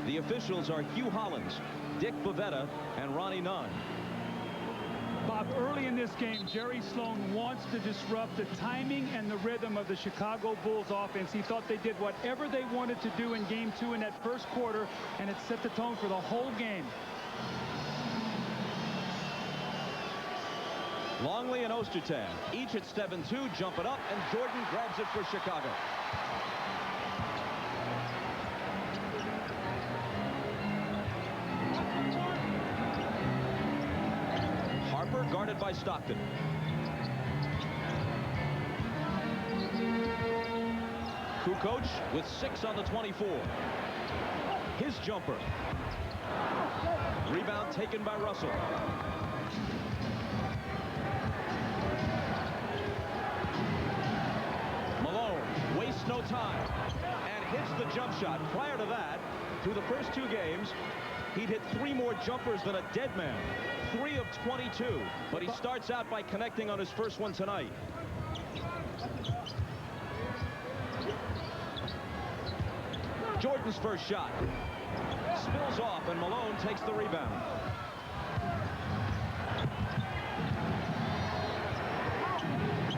The officials are Hugh Hollins, Dick Bavetta, and Ronnie Nunn. Bob, early in this game, Jerry Sloan wants to disrupt the timing and the rhythm of the Chicago Bulls offense. He thought they did whatever they wanted to do in game 2 in that first quarter, and it set the tone for the whole game. Longley and Ostertag, each at 7-2, jump it up, and Jordan grabs it for Chicago. Harper guarded by Stockton. Kukoc with 6 on the 24. His jumper. Rebound taken by Russell. Malone wastes no time and hits the jump shot. Prior to that, through the first 2 games, he'd hit 3 more jumpers than a dead man. 3 of 22, but he starts out by connecting on his first one tonight. Jordan's first shot spills off, and Malone takes the rebound.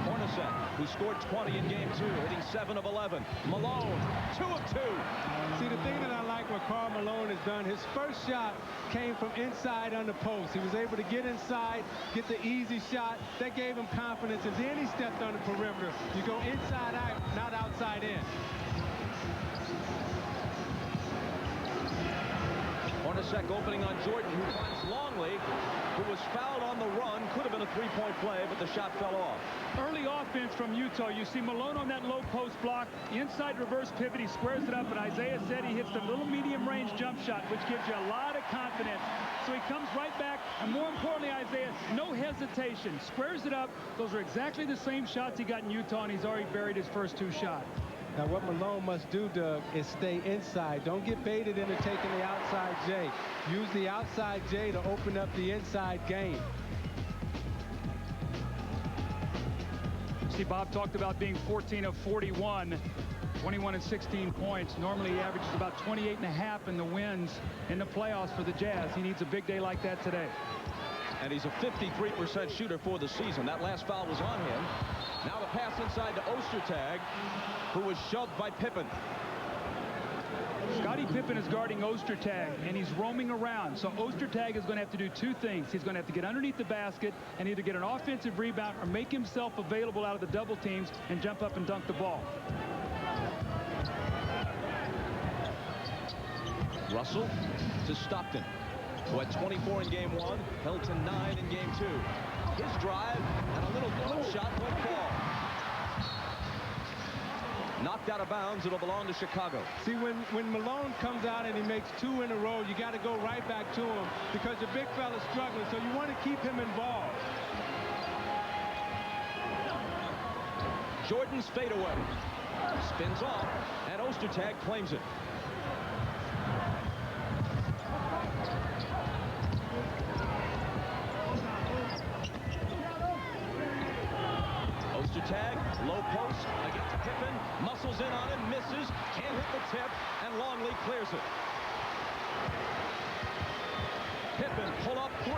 Hornacek, who scored 20 in game 2, hitting 7 of 11. Malone, 2 of 2. See, the thing that I like what Karl Malone has done, his first shot came from inside on the post. He was able to get inside, get the easy shot. That gave him confidence, and then he stepped on the perimeter. You go inside out, not outside in. Hornacek opening on Jordan, who finds Longley, who was fouled on the run. Could have been a 3-point play, but the shot fell off. Early offense from Utah. You see Malone on that low post block. Inside reverse pivot, he squares it up, and Isaiah said he hits the little medium range jump shot, which gives you a lot of confidence. So he comes right back, and more importantly, Isaiah, no hesitation. Squares it up. Those are exactly the same shots he got in Utah, and he's already buried his first 2 shots. Now, what Malone must do, Doug, is stay inside. Don't get baited into taking the outside J. Use the outside J to open up the inside game. See, Bob talked about being 14 of 41, 21 and 16 points. Normally, he averages about 28.5 in the wins in the playoffs for the Jazz. He needs a big day like that today. And he's a 53% shooter for the season. That last foul was on him. Now the pass inside to Ostertag, who was shoved by Pippen. Scottie Pippen is guarding Ostertag, and he's roaming around. So Ostertag is going to have to do 2 things. He's going to have to get underneath the basket and either get an offensive rebound or make himself available out of the double teams and jump up and dunk the ball. Russell to Stockton, who had 24 in game 1, held to 9 in game 2. His drive and a little jump shot won't fall. Knocked out of bounds. It'll belong to Chicago. See, when Malone comes out and he makes 2 in a row, you got to go right back to him because the big fella's struggling, so you want to keep him involved. Jordan's fadeaway spins off, and Ostertag claims it. Ostertag, low post against Pippen, muscles in on him, misses, can't hit the tip, and Longley clears it. Pippen, pull up 3.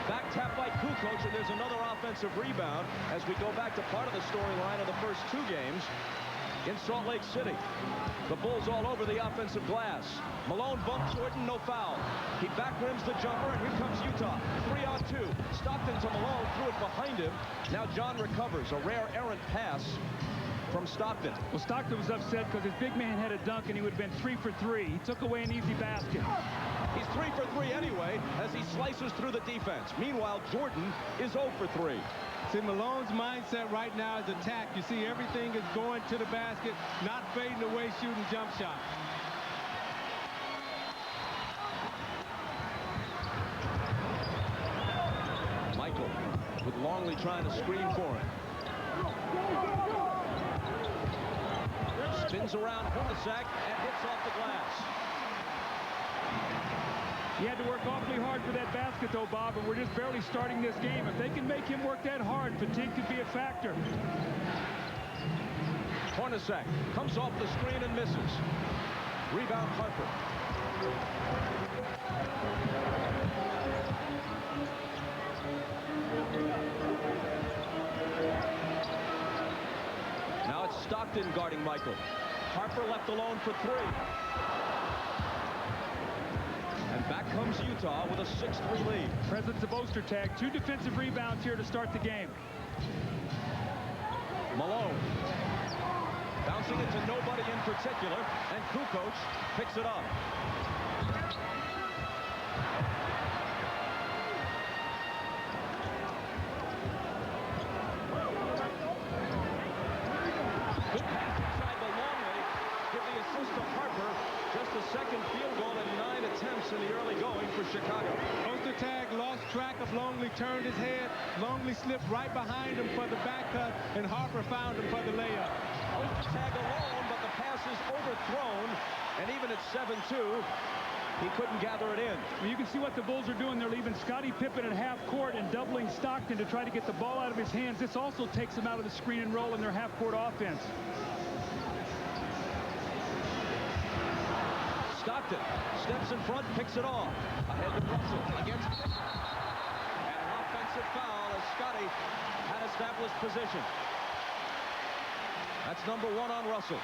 Back tap by Kukoc, and there's another offensive rebound as we go back to part of the storyline of the first 2 games in Salt Lake City. The Bulls all over the offensive glass. Malone bumped Jordan, no foul. He back rims the jumper, and here comes Utah. 3 on 2. Stockton to Malone, threw it behind him. Now John recovers. A rare errant pass from Stockton. Well, Stockton was upset because his big man had a dunk, and he would have been 3 for 3. He took away an easy basket. He's 3 for 3 anyway as he slices through the defense. Meanwhile, Jordan is 0 for 3. See, Malone's mindset right now is attack. You see, everything is going to the basket, not fading away, shooting jump shots. Michael with Longley trying to screen for him. Spins around Hornacek and hits off the glass. He had to work awfully hard for that basket, though, Bob, and we're just barely starting this game. If they can make him work that hard, fatigue could be a factor. Hornacek comes off the screen and misses. Rebound. rebound, Harper. Now it's Stockton guarding Michael. Harper left alone for three. And back comes Utah with a 6-3 lead. Presence of Ostertag. 2 defensive rebounds here to start the game. Malone bouncing it to nobody in particular, and Kukoc picks it up. Good pass inside the Longley. Give the assist to Harper. Just a second field goal in 9 attempts in the early going for Chicago. Ostertag lost track of Longley, turned his head. Longley slipped right behind him for the back cut, and Harper found him for the layup. Ostertag alone, but the pass is overthrown, and even at 7-2, he couldn't gather it in. Well, you can see what the Bulls are doing. They're leaving Scottie Pippen at half court and doubling Stockton to try to get the ball out of his hands. This also takes him out of the screen and roll in their half court offense. Stockton steps in front, picks it off. Ahead to Russell against Pippen. And an offensive foul as Scottie had established position. That's number 1 on Russell.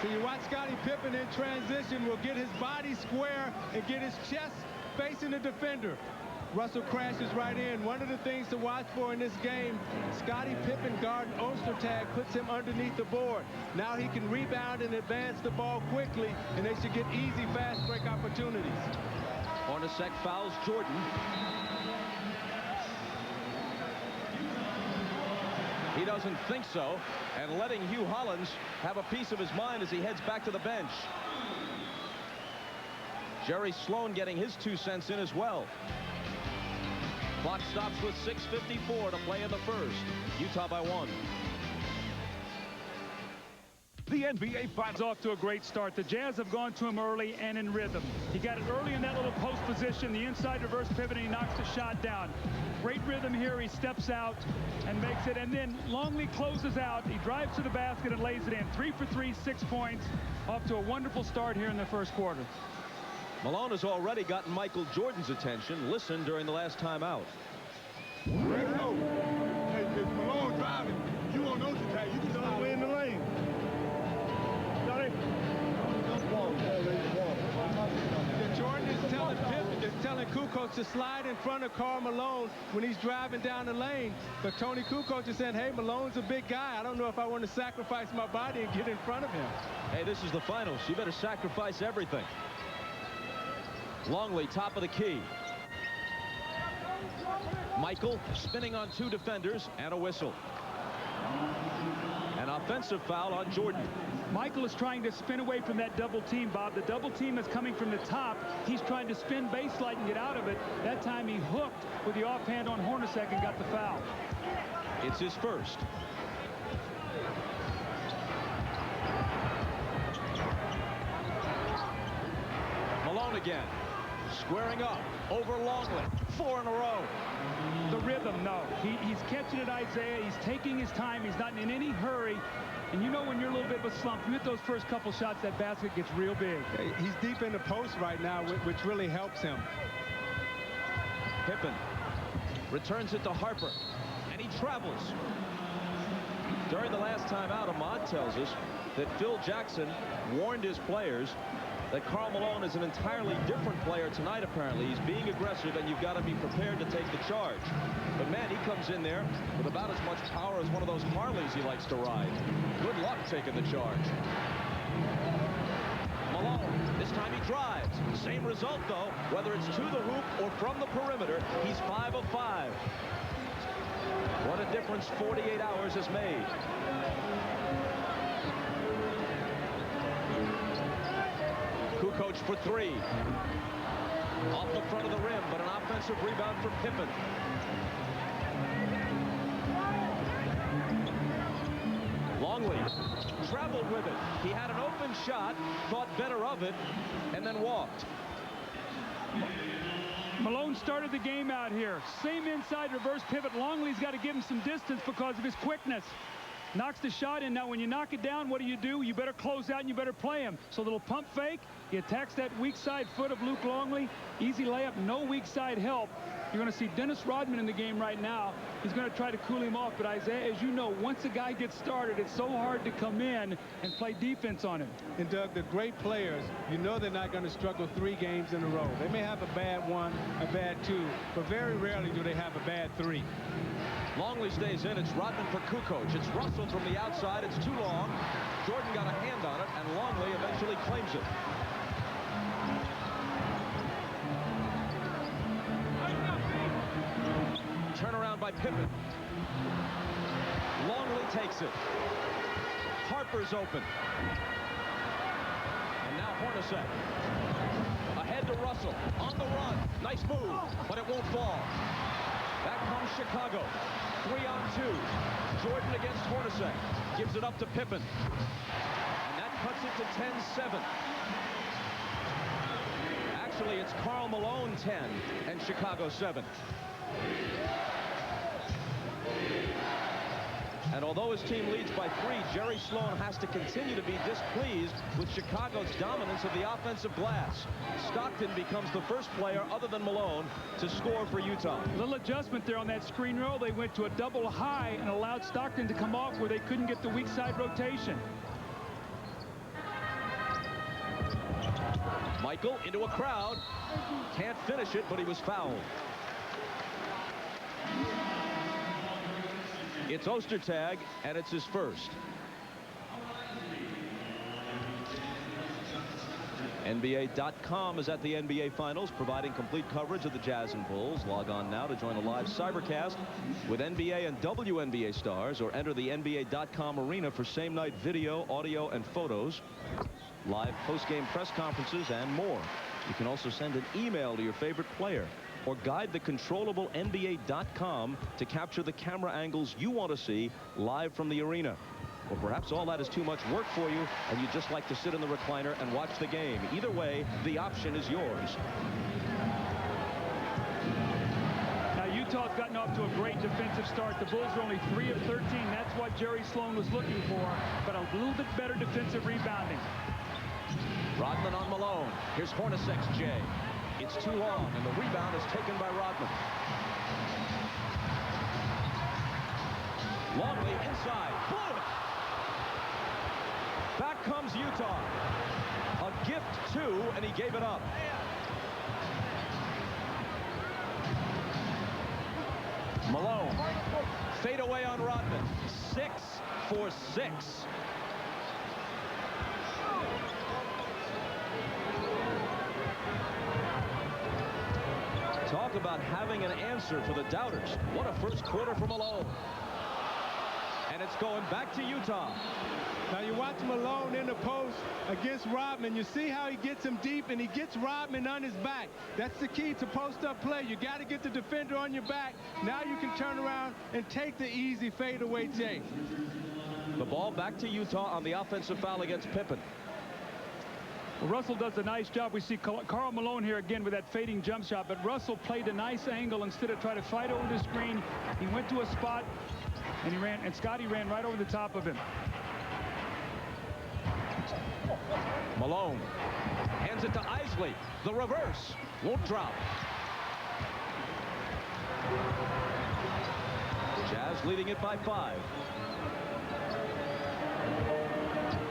So you watch Scottie Pippen in transition will get his body square and get his chest facing the defender. Russell crashes right in. One of the things to watch for in this game, Scottie Pippen guarding Ostertag puts him underneath the board. Now he can rebound and advance the ball quickly, and they should get easy fast break opportunities. Hornacek fouls Jordan. He doesn't think so, and letting Hugh Hollins have a piece of his mind as he heads back to the bench. Jerry Sloan getting his 2 cents in as well. Clock stops with 6:54 to play in the first. Utah by 1. The NBA Finals off to a great start. The Jazz have gone to him early and in rhythm. He got it early in that little post position, the inside reverse pivot, and he knocks the shot down. Great rhythm here. He steps out and makes it, and then Longley closes out. He drives to the basket and lays it in. 3 for 3, 6 points. Off to a wonderful start here in the first quarter. Malone has already gotten Michael Jordan's attention. Listen during the last timeout. Hey, if Malone driving, you won't know the tag. You can just way in the lane. Jordan is telling Kukoc to slide in front of Karl Malone when he's driving down the lane. But Tony Kukoc is saying, hey, Malone's a big guy. I don't know if I want to sacrifice my body and get in front of him. Hey, this is the finals. You better sacrifice everything. Longley, top of the key. Michael spinning on 2 defenders and a whistle. An offensive foul on Jordan. Michael is trying to spin away from that double team, Bob. The double team is coming from the top. He's trying to spin baseline and get out of it. That time he hooked with the offhand on Hornacek and got the foul. It's his first. Malone again. Squaring up over Longley. 4 in a row. The rhythm, no. He's catching it, Isaiah. He's taking his time. He's not in any hurry. And you know when you're a little bit of a slump, you hit those first couple shots, that basket gets real big. He's deep in the post right now, which really helps him. Pippen returns it to Harper, and he travels. During the last timeout, Ahmad tells us that Phil Jackson warned his players that Karl Malone is an entirely different player tonight, apparently. He's being aggressive, and you've got to be prepared to take the charge. But, man, he comes in there with about as much power as one of those Harleys he likes to ride. Good luck taking the charge. Malone, this time he drives. Same result, though. Whether it's to the hoop or from the perimeter, he's 5 of 5. What a difference 48 hours has made. Kukoc for 3. Off the front of the rim, but an offensive rebound for Pippen. Longley traveled with it. He had an open shot, thought better of it, and then walked. Malone started the game out here. Same inside reverse pivot. Longley's got to give him some distance because of his quickness. knocks the shot in. Now, when you knock it down, what do? You better close out and you better play him. So a little pump fake. He attacks that weak side foot of Luke Longley. Easy layup, no weak side help. You're going to see Dennis Rodman in the game right now. He's going to try to cool him off. But Isaiah, as you know, once a guy gets started, it's so hard to come in and play defense on him. And Doug, the great players, you know they're not going to struggle 3 games in a row. They may have a bad 1, a bad 2, but very rarely do they have a bad 3. Longley stays in. It's Rodman for Kukoc. It's Russell from the outside. It's too long. Jordan got a hand on it, and Longley eventually claims it. Turnaround by Pippen. Longley takes it. Harper's open. And now Hornacek. Ahead to Russell. On the run. Nice move, but it won't fall. Back comes Chicago. 3-on-2. Jordan against Hornacek. Gives it up to Pippen. And that cuts it to 10-7. Actually, it's Karl Malone 10 and Chicago 7. And although his team leads by 3, Jerry Sloan has to continue to be displeased with Chicago's dominance of the offensive glass. Stockton becomes the first player other than Malone to score for Utah. Little adjustment there on that screen roll. They went to a double high and allowed Stockton to come off where they couldn't get the weak side rotation. Michael into a crowd. Can't finish it, but he was fouled. It's Ostertag, and it's his first. NBA.com is at the NBA Finals, providing complete coverage of the Jazz and Bulls. Log on now to join a live cybercast with NBA and WNBA stars, or enter the NBA.com arena for same-night video, audio, and photos, live post-game press conferences, and more. You can also send an email to your favorite player, or guide the controllable NBA.com to capture the camera angles you want to see live from the arena. Or perhaps all that is too much work for you and you'd just like to sit in the recliner and watch the game. Either way, the option is yours. Now, Utah's gotten off to a great defensive start. The Bulls are only 3 of 13. That's what Jerry Sloan was looking for, but a little bit better defensive rebounding. Rodman on Malone. Here's Hornacek's J. It's too long, and the rebound is taken by Rodman. Longley inside. Blew it. Back comes Utah. A gift, too, and he gave it up. Malone. Fade away on Rodman. 6 for 6. Talk about having an answer for the doubters. What a first quarter for Malone. And it's going back to Utah. Now you watch Malone in the post against Rodman. You see how he gets him deep, and he gets Rodman on his back. That's the key to post-up play. You got to get the defender on your back. Now you can turn around and take the easy fadeaway J. The ball back to Utah on the offensive foul against Pippen. Well, Russell does a nice job. We see Karl Malone here again with that fading jump shot, but Russell played a nice angle instead of trying to fight over the screen. He went to a spot and he ran, and Scotty ran right over the top of him. Malone hands it to Isley. The reverse won't drop. Jazz leading it by 5.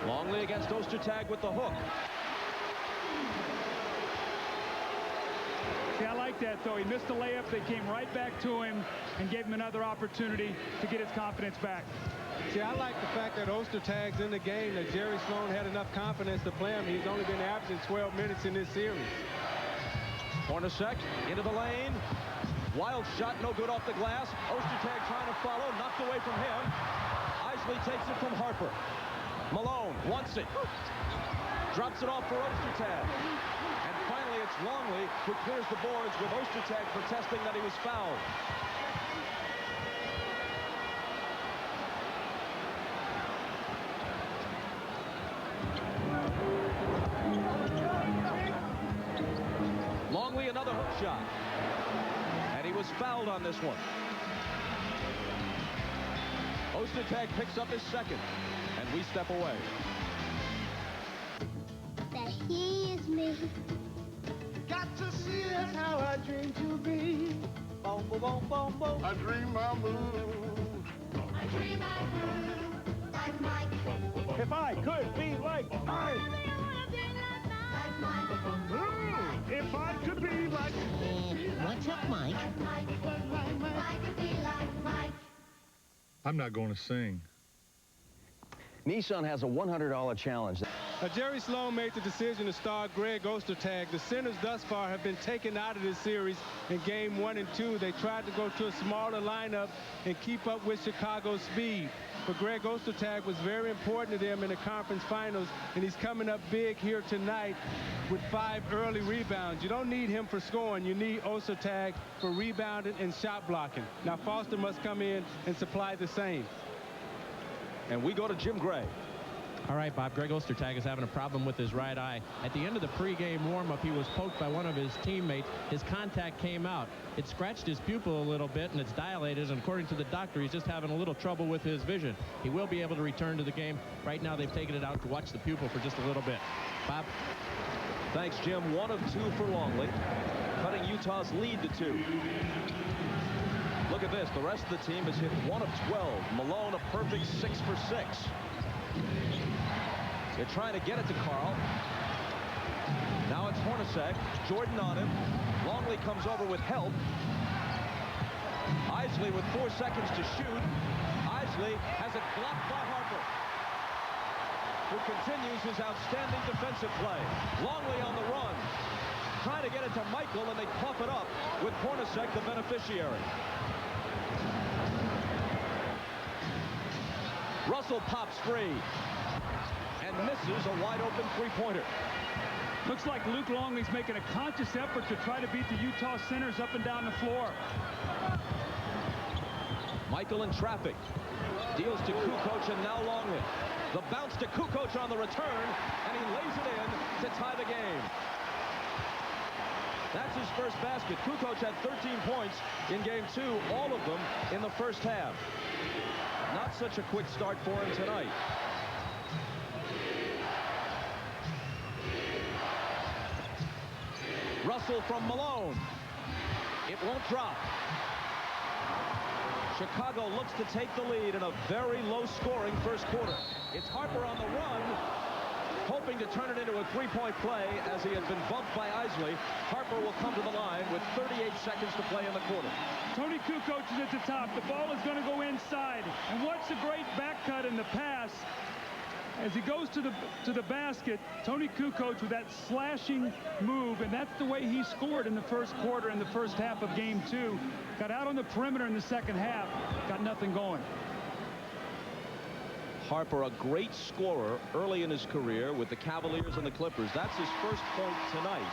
Longley against Ostertag with the hook. See, I like that, though. He missed the layup. They came right back to him and gave him another opportunity to get his confidence back. See, I like the fact that Ostertag's in the game, that Jerry Sloan had enough confidence to play him. He's only been averaging 12 minutes in this series. Hornacek into the lane. Wild shot, no good off the glass. Ostertag trying to follow, knocked away from him. Isley takes it from Harper. Malone wants it. Drops it off for Ostertag. And finally, it's Longley who clears the boards with Ostertag protesting that he was fouled. Longley, another hook shot. And he was fouled on this one. Ostertag picks up his second, and we step away. That he is me. Got to see it how I dream to be. Boom, boom, boom, boom, boom. I dream my move. I dream I move like Mike. If I could be like Mike. Like Mike. If I could be like. What's up, Mike? I could be like Mike. I'm not going to sing. Nissan has a $100 challenge. Jerry Sloan made the decision to start Greg Ostertag. The centers thus far have been taken out of this series in game 1 and 2. They tried to go to a smaller lineup and keep up with Chicago's speed. But Greg Ostertag was very important to them in the conference finals, and he's coming up big here tonight with 5 early rebounds. You don't need him for scoring. You need Ostertag for rebounding and shot blocking. Now Foster must come in and supply the same. And we go to Jim Gray. All right, Bob, Greg Ostertag is having a problem with his right eye. At the end of the pregame warm-up, he was poked by one of his teammates. His contact came out. It scratched his pupil a little bit, and it's dilated, and according to the doctor, he's just having a little trouble with his vision. He will be able to return to the game. Right now, they've taken it out to watch the pupil for just a little bit. Bob? Thanks, Jim. 1 of 2 for Longley, cutting Utah's lead to 2. Look at this. The rest of the team has hit 1 of 12. Malone, a perfect 6 for 6. They're trying to get it to Carl. Now it's Hornacek. Jordan on him. Longley comes over with help. Isley with 4 seconds to shoot. Isley has it blocked by Harper, who continues his outstanding defensive play. Longley on the run, trying to get it to Michael, and they cough it up with Hornacek, the beneficiary. Russell pops free and misses a wide-open three-pointer. Looks like Luke Longley's making a conscious effort to try to beat the Utah centers up and down the floor. Michael in traffic. Deals to Kukoc and now Longley. The bounce to Kukoc on the return, and he lays it in to tie the game. That's his first basket. Kukoc had 13 points in game 2, all of them in the first half. Not such a quick start for him tonight. Russell from Malone. It won't drop. Chicago looks to take the lead in a very low-scoring first quarter. It's Harper on the run, hoping to turn it into a three-point play as he had been bumped by Isley. Harper will come to the line with 38 seconds to play in the quarter. Tony Kukoc is at the top. The ball is going to go inside. And watch the great back cut in the pass. As he goes to the basket, Tony Kukoc with that slashing move, and that's the way he scored in the first quarter in the first half of game 2. Got out on the perimeter in the second half, got nothing going. Harper, a great scorer early in his career with the Cavaliers and the Clippers. That's his first point tonight.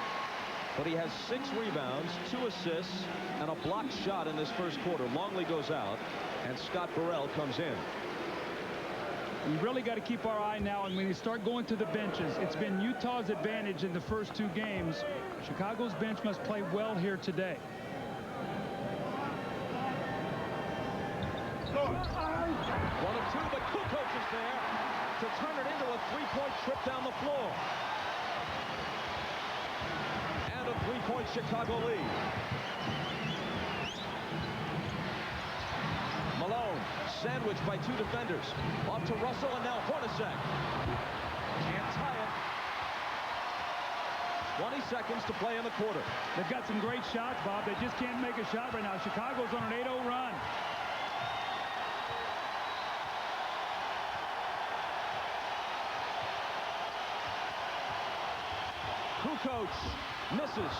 But he has 6 rebounds, 2 assists, and a blocked shot in this first quarter. Longley goes out, and Scott Burrell comes in. We really got to keep our eye now, and when you start going to the benches, it's been Utah's advantage in the first 2 games. Chicago's bench must play well here today. One of 2, but Kukoc is there to turn it into a three-point trip down the floor. And a three-point Chicago lead. Malone, sandwiched by 2 defenders. Off to Russell, and now Hornacek. Can't tie it. 20 seconds to play in the quarter. They've got some great shots, Bob. They just can't make a shot right now. Chicago's on an 8-0 run. Kukoc misses.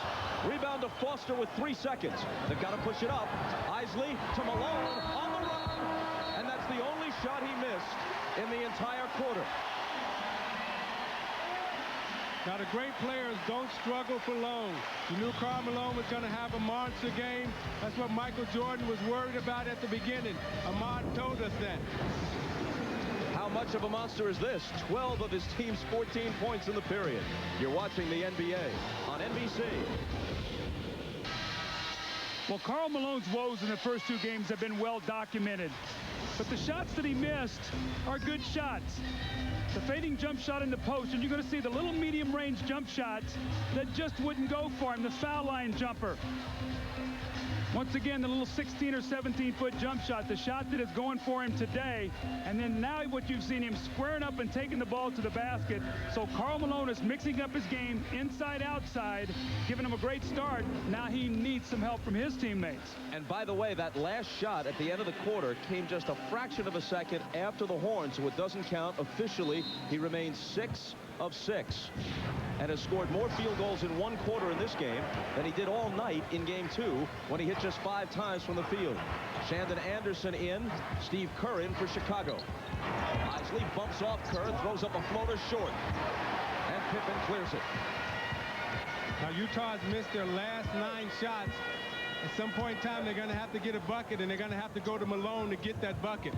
Rebound to Foster with 3 seconds. They've got to push it up. Isley to Malone on the run. And that's the only shot he missed in the entire quarter. Now, the great players don't struggle for long. You knew Karl Malone was going to have a monster game. That's what Michael Jordan was worried about at the beginning. Ahmad told us that. How much of a monster is this? 12 of his team's 14 points in the period. You're watching the NBA on NBC. Well, Karl Malone's woes in the first 2 games have been well documented. But the shots that he missed are good shots. The fading jump shot in the post, and you're going to see the little medium range jump shots that just wouldn't go for him. The foul line jumper. Once again, the little 16 or 17-foot jump shot, the shot that is going for him today. And then now what you've seen him squaring up and taking the ball to the basket. So Karl Malone is mixing up his game inside, outside, giving him a great start. Now he needs some help from his teammates. And by the way, that last shot at the end of the quarter came just a fraction of a second after the horn, so it doesn't count officially. He remains 6 of 6 and has scored more field goals in one quarter in this game than he did all night in game 2 when he hit just 5 times from the field. Shandon Anderson in, Steve Kerr in for Chicago. Isley bumps off Kerr, throws up a floater short, and Pippen clears it. Now Utah has missed their last 9 shots. At some point in time, they're going to have to get a bucket, and they're going to have to go to Malone to get that bucket.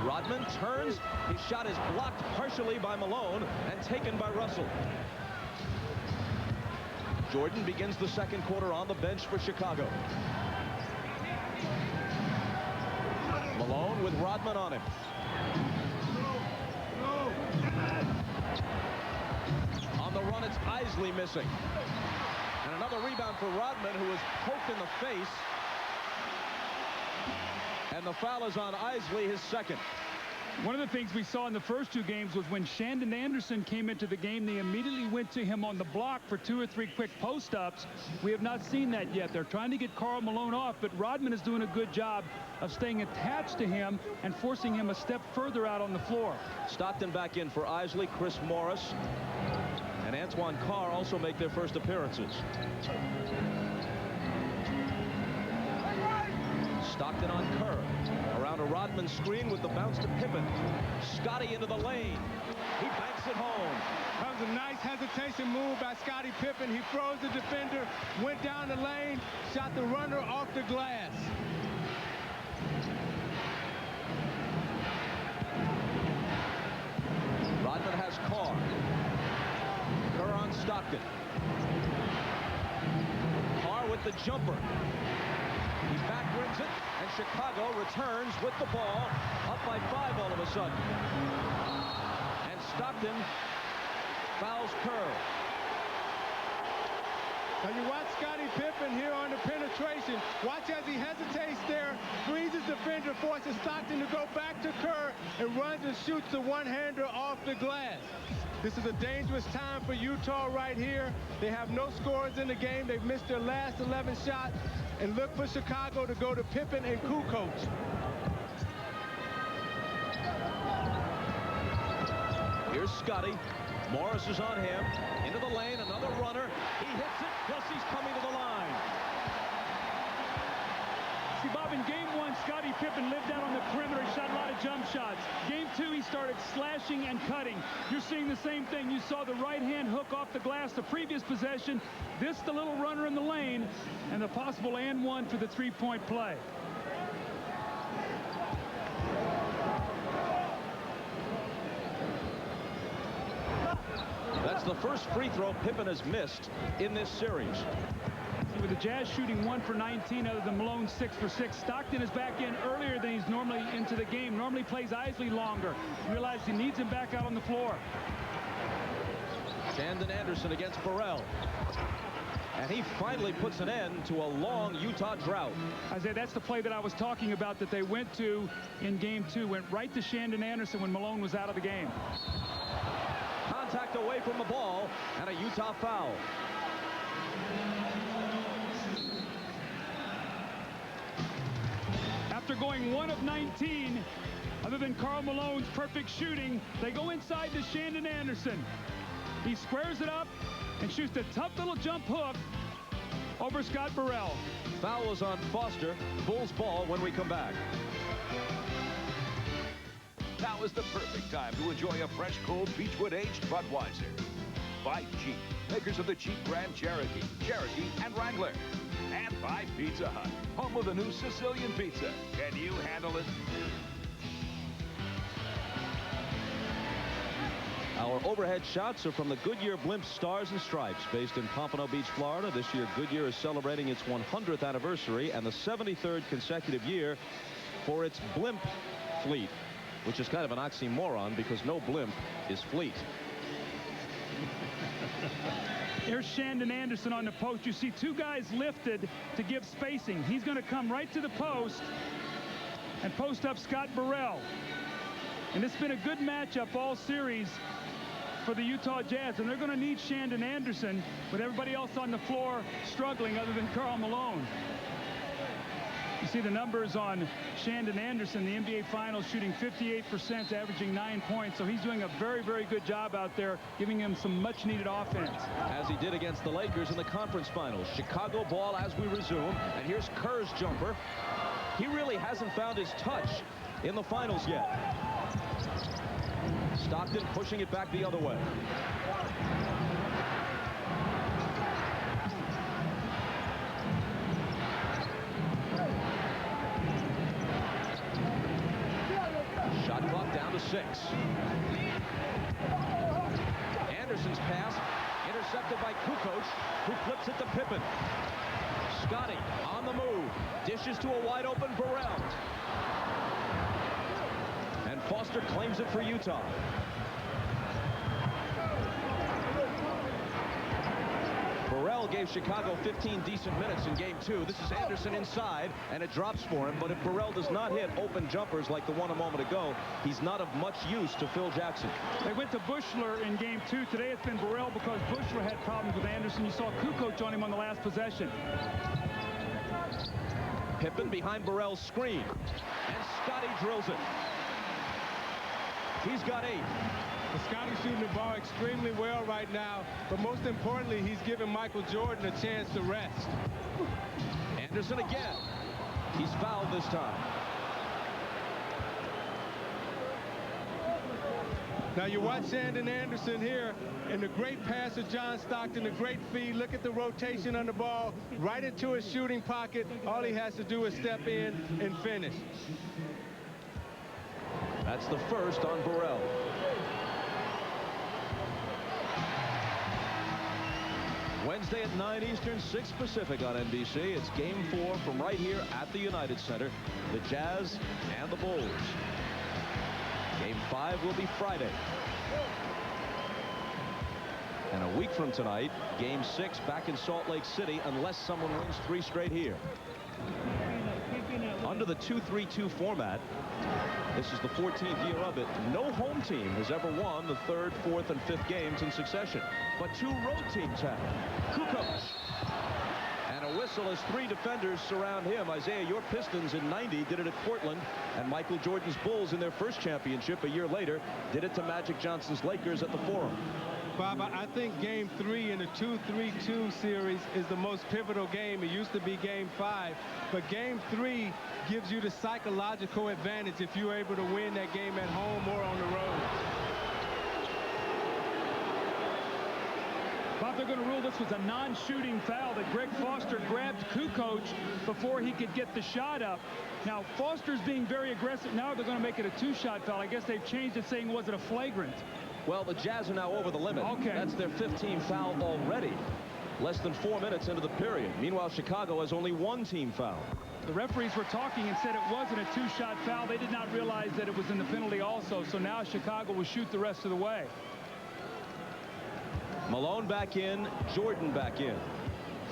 Rodman turns. His shot is blocked partially by Malone and taken by Russell. Jordan begins the second quarter on the bench for Chicago. Malone with Rodman on him. On the run, it's Isley missing. And another rebound for Rodman, who was poked in the face. And the foul is on Isley, his second. One of the things we saw in the first 2 games was when Shandon Anderson came into the game, they immediately went to him on the block for 2 or 3 quick post-ups. We have not seen that yet. They're trying to get Karl Malone off, but Rodman is doing a good job of staying attached to him and forcing him a step further out on the floor. Stockton back in for Isley, Chris Morris, and Antoine Carr also make their first appearances. Stockton on Kerr. Around a Rodman screen with the bounce to Pippen. Scotty into the lane. He banks it home. That was a nice hesitation move by Scottie Pippen. He froze the defender, went down the lane, shot the runner off the glass. Rodman has Carr. Kerr on Stockton. Carr with the jumper. He back rims it, and Chicago returns with the ball, up by 5 all of a sudden. And Stockton fouls Kerr. Now you watch Scottie Pippen here on the penetration. Watch as he hesitates there, freezes the defender, forces Stockton to go back to Kerr, and runs and shoots the one-hander off the glass. This is a dangerous time for Utah right here. They have no scores in the game. They've missed their last 11 shots. And look for Chicago to go to Pippen and Kukoc. Here's Scotty. Morris is on him. Into the lane, another runner. He hits it, plus he's coming to the line. See, Bob, in game 1, Scottie Pippen lived out on the perimeter. He shot a lot of jump shots. Game 2, he started slashing and cutting. You're seeing the same thing. You saw the right-hand hook off the glass the previous possession. This, the little runner in the lane, and the possible and one for the three-point play. That's the first free throw Pippen has missed in this series. With the Jazz shooting 1 for 19, other than Malone 6 for 6. Stockton is back in earlier than he's normally into the game. Normally plays Isley longer. Realized he needs him back out on the floor. Shandon Anderson against Burrell. And he finally puts an end to a long Utah drought. Isaiah, that's the play that I was talking about that they went to in game 2. Went right to Shandon Anderson when Malone was out of the game. Contact away from the ball and a Utah foul. After going 1 of 19, other than Karl Malone's perfect shooting, they go inside to Shandon Anderson. He squares it up and shoots a tough little jump hook over Scott Burrell. Foul is on Foster. Bulls ball when we come back. Now is the perfect time to enjoy a fresh, cold, Beechwood-aged Budweiser. By Jeep, makers of the Jeep Grand Cherokee, Cherokee, and Wrangler. And by Pizza Hut, home of the new Sicilian pizza. Can you handle it? Our overhead shots are from the Goodyear Blimp Stars and Stripes, based in Pompano Beach, Florida. This year, Goodyear is celebrating its 100th anniversary and the 73rd consecutive year for its blimp fleet, which is kind of an oxymoron because no blimp is fleet. Here's Shandon Anderson on the post. You see two guys lifted to give spacing. He's going to come right to the post and post up Scott Burrell. And it's been a good matchup all series for the Utah Jazz, and they're going to need Shandon Anderson with everybody else on the floor struggling other than Karl Malone. You see the numbers on Shandon Anderson, the NBA Finals, shooting 58%, averaging 9 points. So he's doing a very, very good job out there, giving him some much-needed offense. As he did against the Lakers in the conference finals. Chicago ball as we resume. And here's Kerr's jumper. He really hasn't found his touch in the finals yet. Stockton pushing it back the other way. Shot clock down to 6. Anderson's pass intercepted by Kukoc, who flips it to Pippen. Scotty on the move, dishes to a wide open Burrell. And Foster claims it for Utah. Burrell gave Chicago 15 decent minutes in game 2. This is Anderson inside, and it drops for him. But if Burrell does not hit open jumpers like the one a moment ago, he's not of much use to Phil Jackson. They went to Bushler in game 2. Today it's been Burrell because Bushler had problems with Anderson. You saw Kukoc on him on the last possession. Pippen behind Burrell's screen, and Scotty drills it. He's got 8. Scotty's shooting the ball extremely well right now, but most importantly, he's giving Michael Jordan a chance to rest. Anderson again. He's fouled this time. Now you watch Shandon Anderson here, and the great pass of John Stockton, the great feed. Look at the rotation on the ball, right into his shooting pocket. All he has to do is step in and finish. That's the first on Burrell. Wednesday at 9 Eastern, 6 Pacific on NBC. It's game 4 from right here at the United Center. The Jazz and the Bulls. Game 5 will be Friday. And a week from tonight, game 6 back in Salt Lake City, unless someone wins 3 straight here. Under the 2-3-2 format, this is the 14th year of it. No home team has ever won the 3rd, 4th, and 5th games in succession. But 2 road teams have. Kukoc. And a whistle as 3 defenders surround him. Isaiah, your Pistons in '90 did it at Portland. And Michael Jordan's Bulls in their first championship a year later did it to Magic Johnson's Lakers at the Forum. Bob, I think game 3 in the 2-3-2 series is the most pivotal game. It used to be game 5, but game 3 gives you the psychological advantage if you're able to win that game at home or on the road. Bob, they're going to rule this was a non-shooting foul that Greg Foster grabbed Kukoc before he could get the shot up. Now, Foster's being very aggressive. Now they're going to make it a 2-shot foul. I guess they've changed it, saying was it a flagrant? Well, the Jazz are now over the limit. Okay. That's their 15th foul already. Less than 4 minutes into the period. Meanwhile, Chicago has only 1 team foul. The referees were talking and said it wasn't a 2-shot foul. They did not realize that it was in the penalty also. So now Chicago will shoot the rest of the way. Malone back in, Jordan back in.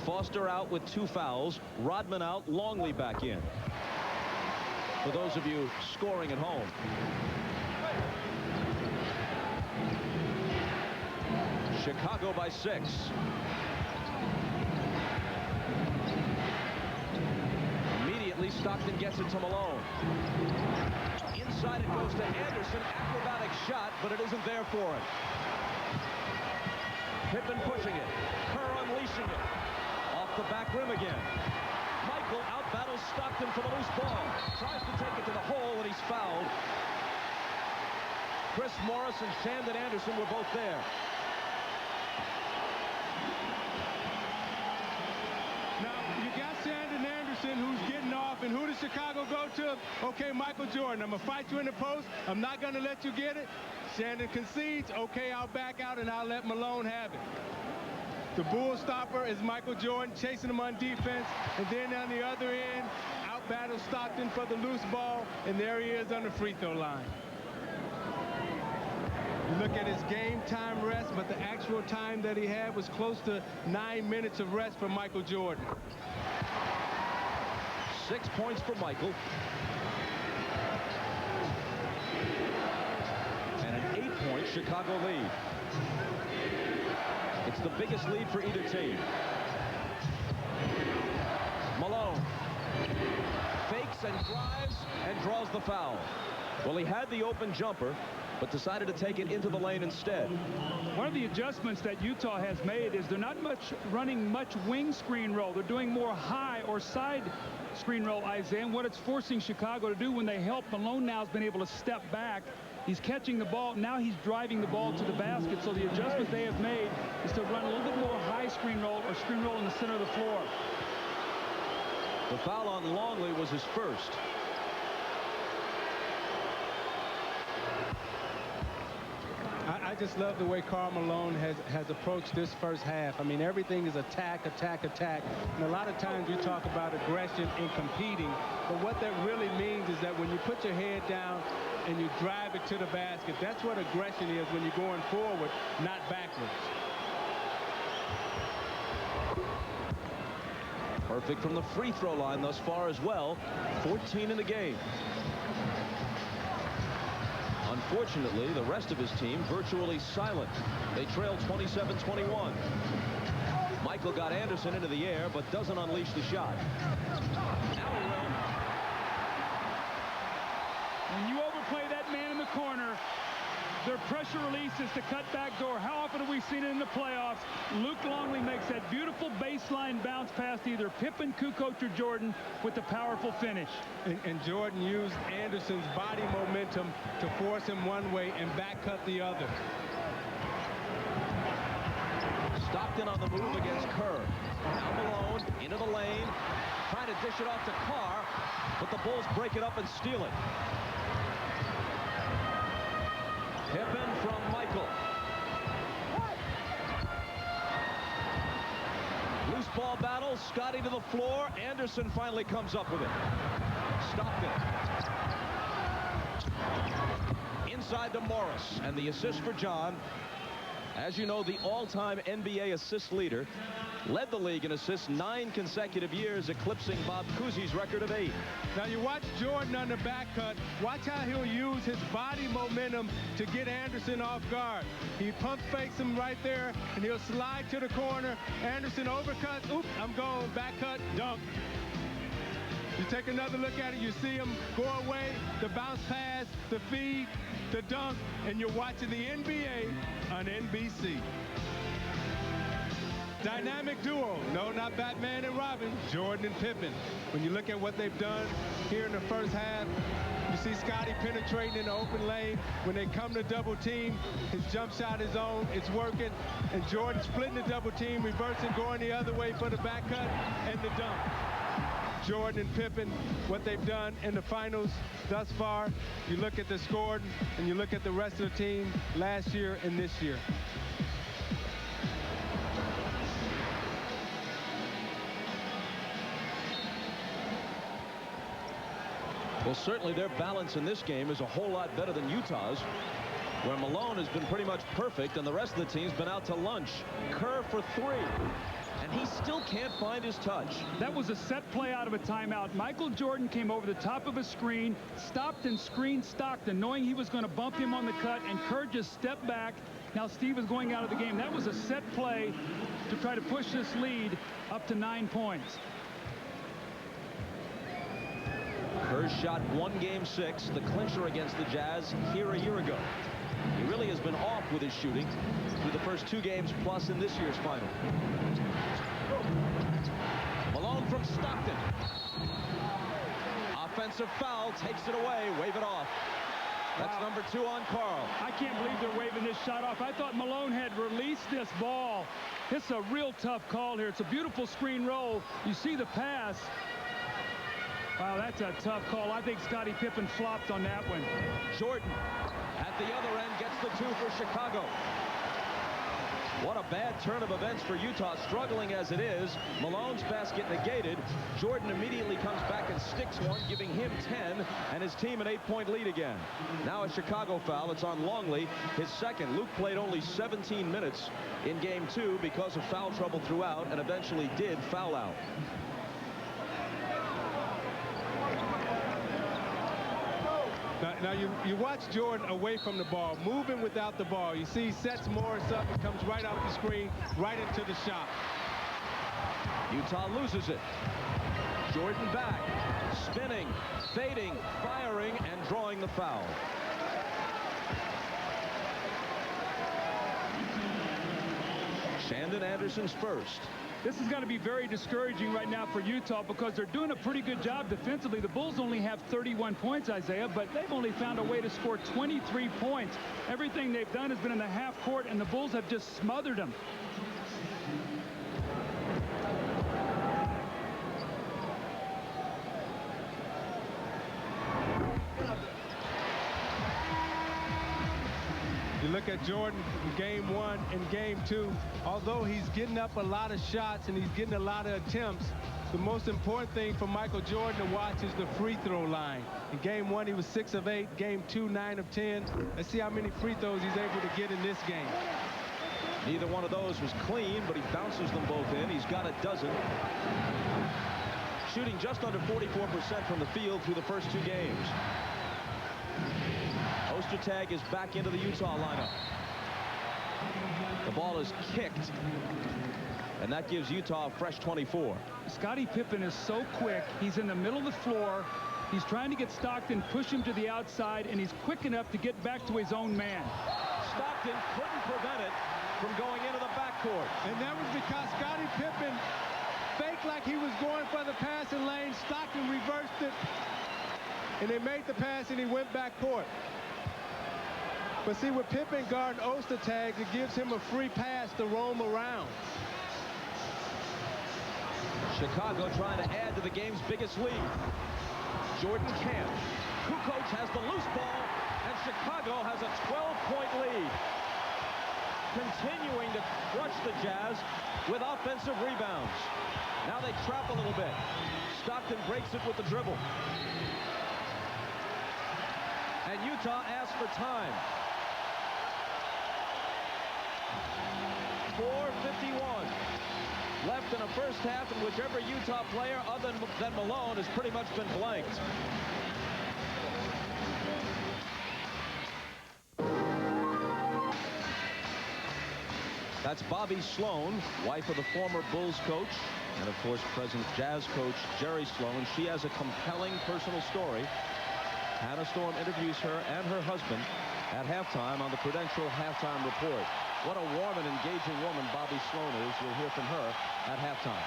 Foster out with 2 fouls. Rodman out, Longley back in. For those of you scoring at home. Chicago by 6. Immediately, Stockton gets it to Malone. Inside it goes to Anderson. Acrobatic shot, but it isn't there for him. Pippen pushing it. Kerr unleashing it. Off the back rim again. Michael out-battles Stockton for the loose ball. Tries to take it to the hole, and he's fouled. Chris Morris and Shandon Anderson were both there. Now, you got Shandon Anderson who's getting off, and who does Chicago go to him, okay, Michael Jordan, I'm going to fight you in the post. I'm not going to let you get it. Shannon concedes, okay, I'll back out and I'll let Malone have it. The bull stopper is Michael Jordan chasing him on defense. And then on the other end, out battles Stockton for the loose ball. And there he is on the free throw line. You look at his game time rest, but the actual time that he had was close to 9 minutes of rest for Michael Jordan. 6 points for Michael. And an 8-point Chicago lead. It's the biggest lead for either team. Malone fakes and drives and draws the foul. Well, he had the open jumper, but decided to take it into the lane instead. One of the adjustments that Utah has made is they're not running much wing screen roll. They're doing more high or side screen roll, Isaiah. And what it's forcing Chicago to do when they help, Malone now has been able to step back. He's catching the ball. Now he's driving the ball to the basket. So the adjustment they have made is to run a little bit more high screen roll or screen roll in the center of the floor. The foul on Longley was his first. I just love the way Karl Malone has approached this first half. I mean, everything is attack, attack, attack. And a lot of times you talk about aggression and competing. But what that really means is that when you put your head down and you drive it to the basket, that's what aggression is when you're going forward, not backwards. Perfect from the free throw line thus far as well. 14 in the game. Unfortunately, the rest of his team virtually silent. They trail 27-21. Michael got Anderson into the air, but doesn't unleash the shot. Now he will. When you overplay that man in the corner, their pressure release is to cut back door. How often have we seen it in the playoffs? Luke Longley makes that beautiful baseline bounce pass to either Pippen, Kukoc, or Jordan with the powerful finish. And Jordan used Anderson's body momentum to force him one way and back cut the other. Stockton on the move against Kerr. Now Malone into the lane, trying to dish it off to Carr, but the Bulls break it up and steal it. Pippen from Michael. Loose ball battle. Scotty to the floor. Anderson finally comes up with it. Stockton. Inside to Morris. And the assist for John. As you know, the all-time NBA assist leader. Led the league in assists 9 consecutive years, eclipsing Bob Cousy's record of 8. Now you watch Jordan on the back cut. Watch how he'll use his body momentum to get Anderson off guard. He pump fakes him right there, and he'll slide to the corner. Anderson overcuts. Oops, I'm going. Back cut, dunk. You take another look at it, you see him go away, the bounce pass, the feed, the dunk, and you're watching the NBA on NBC. Dynamic duo. No, not Batman and Robin. Jordan and Pippen. When you look at what they've done here in the first half, you see Scotty penetrating in the open lane. When they come to double team, his jump shot is on. It's working. And Jordan splitting the double team, reversing, going the other way for the back cut and the dunk. Jordan and Pippen, what they've done in the finals thus far. You look at the score and you look at the rest of the team last year and this year. Well, certainly their balance in this game is a whole lot better than Utah's, where Malone has been pretty much perfect and the rest of the team's been out to lunch. Kerr for 3. And he still can't find his touch. That was a set play out of a timeout. Michael Jordan came over the top of a screen, stopped and screened Stockton, knowing he was going to bump him on the cut, and Kerr just stepped back. Now Steve is going out of the game. That was a set play to try to push this lead up to 9 points. Kerr shot 1 Game 6, the clincher against the Jazz here a year ago. He really has been off with his shooting through the first 2 games plus in this year's final. Malone from Stockton. Offensive foul, takes it away, wave it off. That's number 2 on Karl. I can't believe they're waving this shot off. I thought Malone had released this ball. It's a real tough call here. It's a beautiful screen roll. You see the pass. Wow, that's a tough call. I think Scottie Pippen flopped on that one. Jordan at the other end gets the 2 for Chicago. What a bad turn of events for Utah, struggling as it is. Malone's basket negated. Jordan immediately comes back and sticks one, giving him 10 and his team an 8-point lead again. Now a Chicago foul. It's on Longley, his second. Luke played only 17 minutes in game 2 because of foul trouble throughout and eventually did foul out. Now you watch Jordan away from the ball, moving without the ball. You see he sets Morris up and comes right off the screen, right into the shot. Utah loses it. Jordan back, spinning, fading, firing, and drawing the foul. Shandon Anderson's first. This is going to be very discouraging right now for Utah because they're doing a pretty good job defensively. The Bulls only have 31 points, Isaiah, but they've only found a way to score 23 points. Everything they've done has been in the half court, and the Bulls have just smothered them. You look at Jordan in game 1 and game 2. Although he's getting up a lot of shots and he's getting a lot of attempts, the most important thing for Michael Jordan to watch is the free throw line. In game 1, he was 6 of 8. Game 2, 9 of 10. Let's see how many free throws he's able to get in this game. Neither one of those was clean, but he bounces them both in. He's got a dozen. Shooting just under 44% from the field through the first 2 games. Ostertag is back into the Utah lineup. The ball is kicked, and that gives Utah a fresh 24. Scottie Pippen is so quick. He's in the middle of the floor. He's trying to get Stockton, push him to the outside, and he's quick enough to get back to his own man. Stockton couldn't prevent it from going into the backcourt. And that was because Scottie Pippen faked like he was going for the passing lane. Stockton reversed it, and they made the pass, and he went backcourt. But see, with Pippen guarding Ostertag, it gives him a free pass to roam around. Chicago trying to add to the game's biggest lead. Jordan can't. Kukoc has the loose ball, and Chicago has a 12-point lead. Continuing to crush the Jazz with offensive rebounds. Now they trap a little bit. Stockton breaks it with the dribble. And Utah asks for time. 4:51 left in a first half in which every Utah player other than Malone has pretty much been blanked. That's Bobby Sloan, wife of the former Bulls coach and of course present Jazz coach Jerry Sloan. She has a compelling personal story. Hannah Storm interviews her and her husband at halftime on the Prudential Halftime Report. What a warm and engaging woman Bobby Sloan is. You'll hear from her at halftime.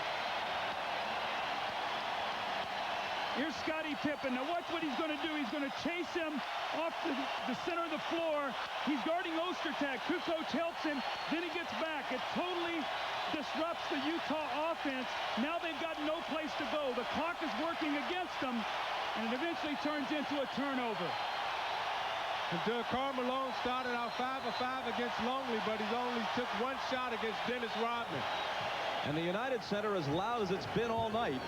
Here's Scottie Pippen. Now watch what he's going to do. He's going to chase him off the center of the floor. He's guarding Ostertag. Kukoc helps him. Then he gets back. It totally disrupts the Utah offense. Now they've got no place to go. The clock is working against them, and it eventually turns into a turnover. And Karl Malone started out 5 of 5 against Longley, but he's only took 1 shot against Dennis Rodman. And the United Center, as loud as it's been all night,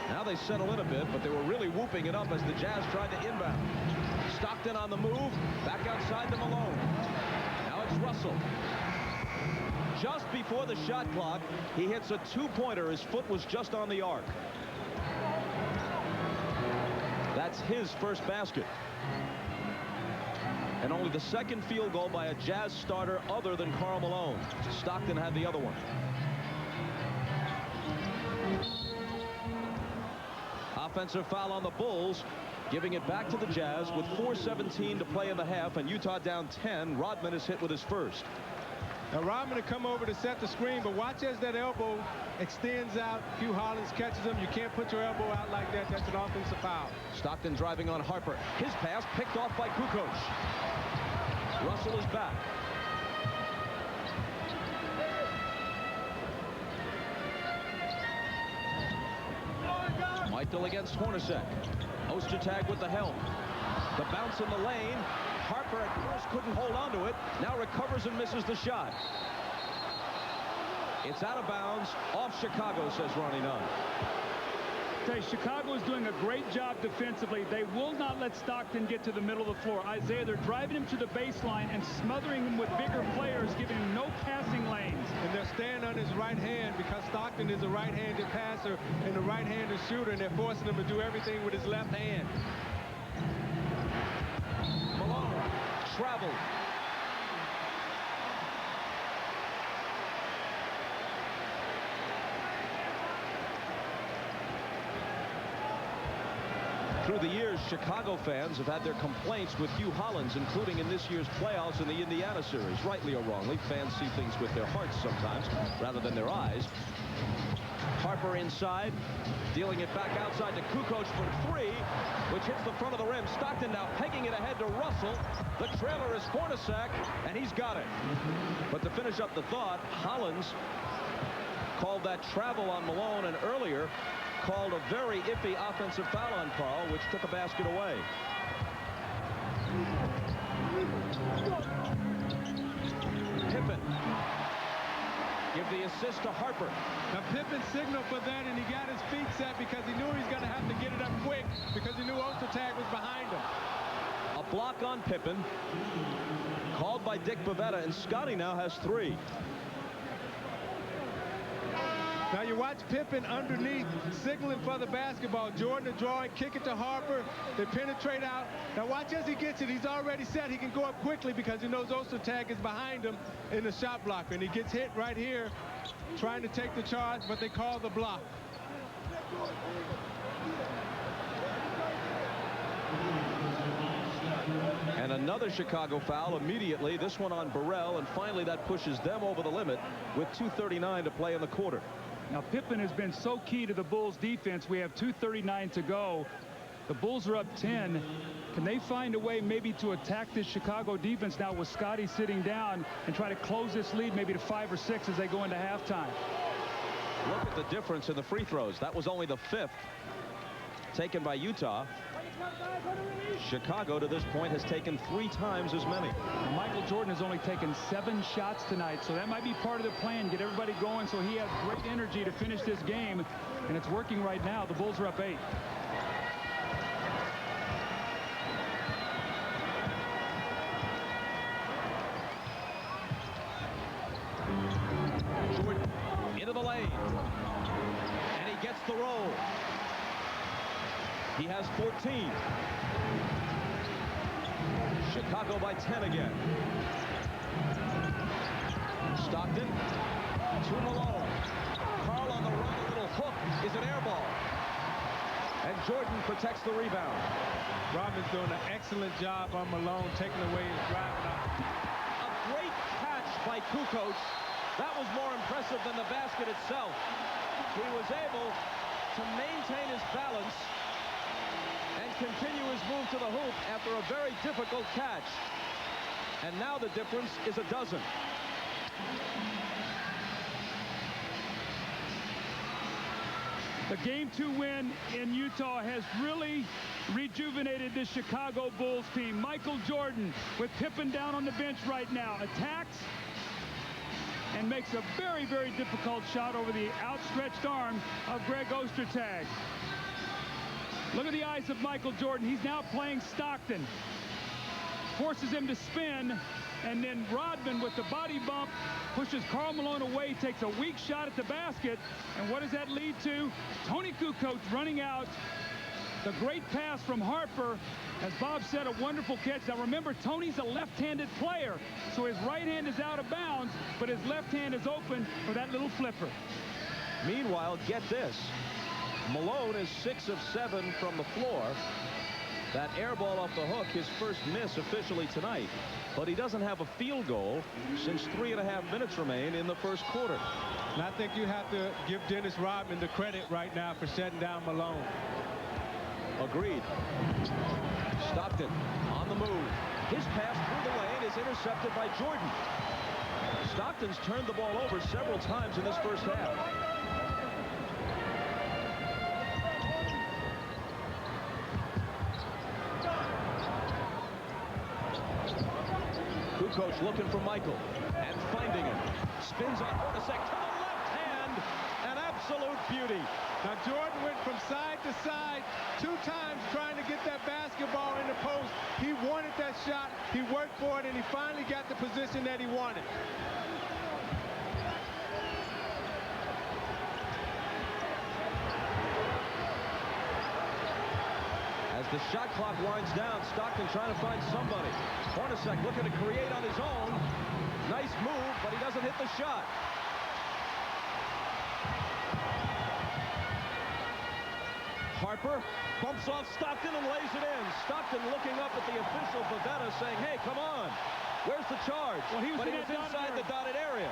now they settle in a bit, but they were really whooping it up as the Jazz tried to inbound. Stockton on the move, back outside to Malone. Now it's Russell. Just before the shot clock, he hits a 2-pointer. His foot was just on the arc. That's his first basket. And only the second field goal by a Jazz starter other than Karl Malone. Stockton had the other one. Offensive foul on the Bulls, giving it back to the Jazz with 4:17 to play in the half, and Utah down 10. Rodman is hit with his first. Now Rodman to come over to set the screen, but watch as that elbow extends out. Hugh Hollins catches him. You can't put your elbow out like that. That's an offensive foul. Stockton driving on Harper. His pass picked off by Kukoc. Russell is back. Michael against Hornacek. Ostertag with the help. The bounce in the lane. Harper at first couldn't hold on to it. Now recovers and misses the shot. It's out of bounds. Off Chicago, says Ronnie Nunn. Chicago is doing a great job defensively. They will not let Stockton get to the middle of the floor. Isaiah, they're driving him to the baseline and smothering him with bigger players, giving him no passing lanes. And they're staying on his right hand because Stockton is a right-handed passer and a right-handed shooter, and they're forcing him to do everything with his left hand. Malone traveled. Through the years, Chicago fans have had their complaints with Hugh Hollins, including in this year's playoffs in the Indiana series. Rightly or wrongly, fans see things with their hearts sometimes rather than their eyes. Harper inside, dealing it back outside to Kukoc for three, which hits the front of the rim. Stockton now pegging it ahead to Russell. The trailer is Hornacek, and he's got it. But to finish up the thought, Hollins called that travel on Malone, and earlier called a very iffy offensive foul on Karl, which took a basket away. Pippen give the assist to Harper. Now Pippen signaled for that, and he got his feet set because he knew he was going to have to get it up quick because he knew Ostertag was behind him. A block on Pippen, called by Dick Bavetta, and Scotty now has three. Now you watch Pippen underneath, signaling for the basketball. Jordan to draw and kick it to Harper. They penetrate out. Now watch as he gets it. He's already set. He can go up quickly because he knows Ostertag is behind him in the shot blocker. And he gets hit right here, trying to take the charge, but they call the block. And another Chicago foul immediately, this one on Burrell, and finally that pushes them over the limit with 2:39 to play in the quarter. Now Pippen has been so key to the Bulls defense. We have 2:39 to go. The Bulls are up 10. Can they find a way maybe to attack this Chicago defense now with Scotty sitting down and try to close this lead maybe to 5 or 6 as they go into halftime? Look at the difference in the free throws. That was only the 5th taken by Utah. Chicago to this point has taken 3 times as many. Michael Jordan has only taken 7 shots tonight, so that might be part of the plan, get everybody going so he has great energy to finish this game, and it's working right now. The Bulls are up 8. Jordan into the lane, and he gets the roll. He has 14. Chicago by 10 again. Stockton to Malone. Karl on the run, a little hook is an air ball. And Jordan protects the rebound. Robin's doing an excellent job on Malone, taking away his driving out. A great catch by Kukoc. That was more impressive than the basket itself. He was able to maintain his balance and continue his move to the hoop after a very difficult catch. And now the difference is a dozen. The Game 2 win in Utah has really rejuvenated this Chicago Bulls team. Michael Jordan with Pippen down on the bench right now attacks and makes a very, very difficult shot over the outstretched arm of Greg Ostertag. Look at the eyes of Michael Jordan. He's now playing Stockton. Forces him to spin, and then Rodman with the body bump pushes Karl Malone away, takes a weak shot at the basket, and what does that lead to? Toni Kukoc running out. The great pass from Harper. As Bob said, a wonderful catch. Now remember, Tony's a left-handed player, so his right hand is out of bounds, but his left hand is open for that little flipper. Meanwhile, get this. Malone is 6 of 7 from the floor. That air ball off the hook, his first miss officially tonight. But he doesn't have a field goal since 3.5 minutes remain in the first quarter. And I think you have to give Dennis Rodman the credit right now for shutting down Malone. Agreed. Stockton on the move. His pass through the lane is intercepted by Jordan. Stockton's turned the ball over several times in this first half. Kukoc looking for Michael and finding him. Spins on Hornacek to the left hand. An absolute beauty. Now Jordan went from side to side 2 times trying to get that basketball in the post. He wanted that shot. He worked for it, and he finally got the position that he wanted. As the shot clock winds down, Stockton trying to find somebody. Hornacek looking to create on his own. Nice move, but he doesn't hit the shot. Harper bumps off Stockton and lays it in. Stockton looking up at the official, Bavetta, saying, hey, come on. Where's the charge? Well, he was but he was inside the dotted area.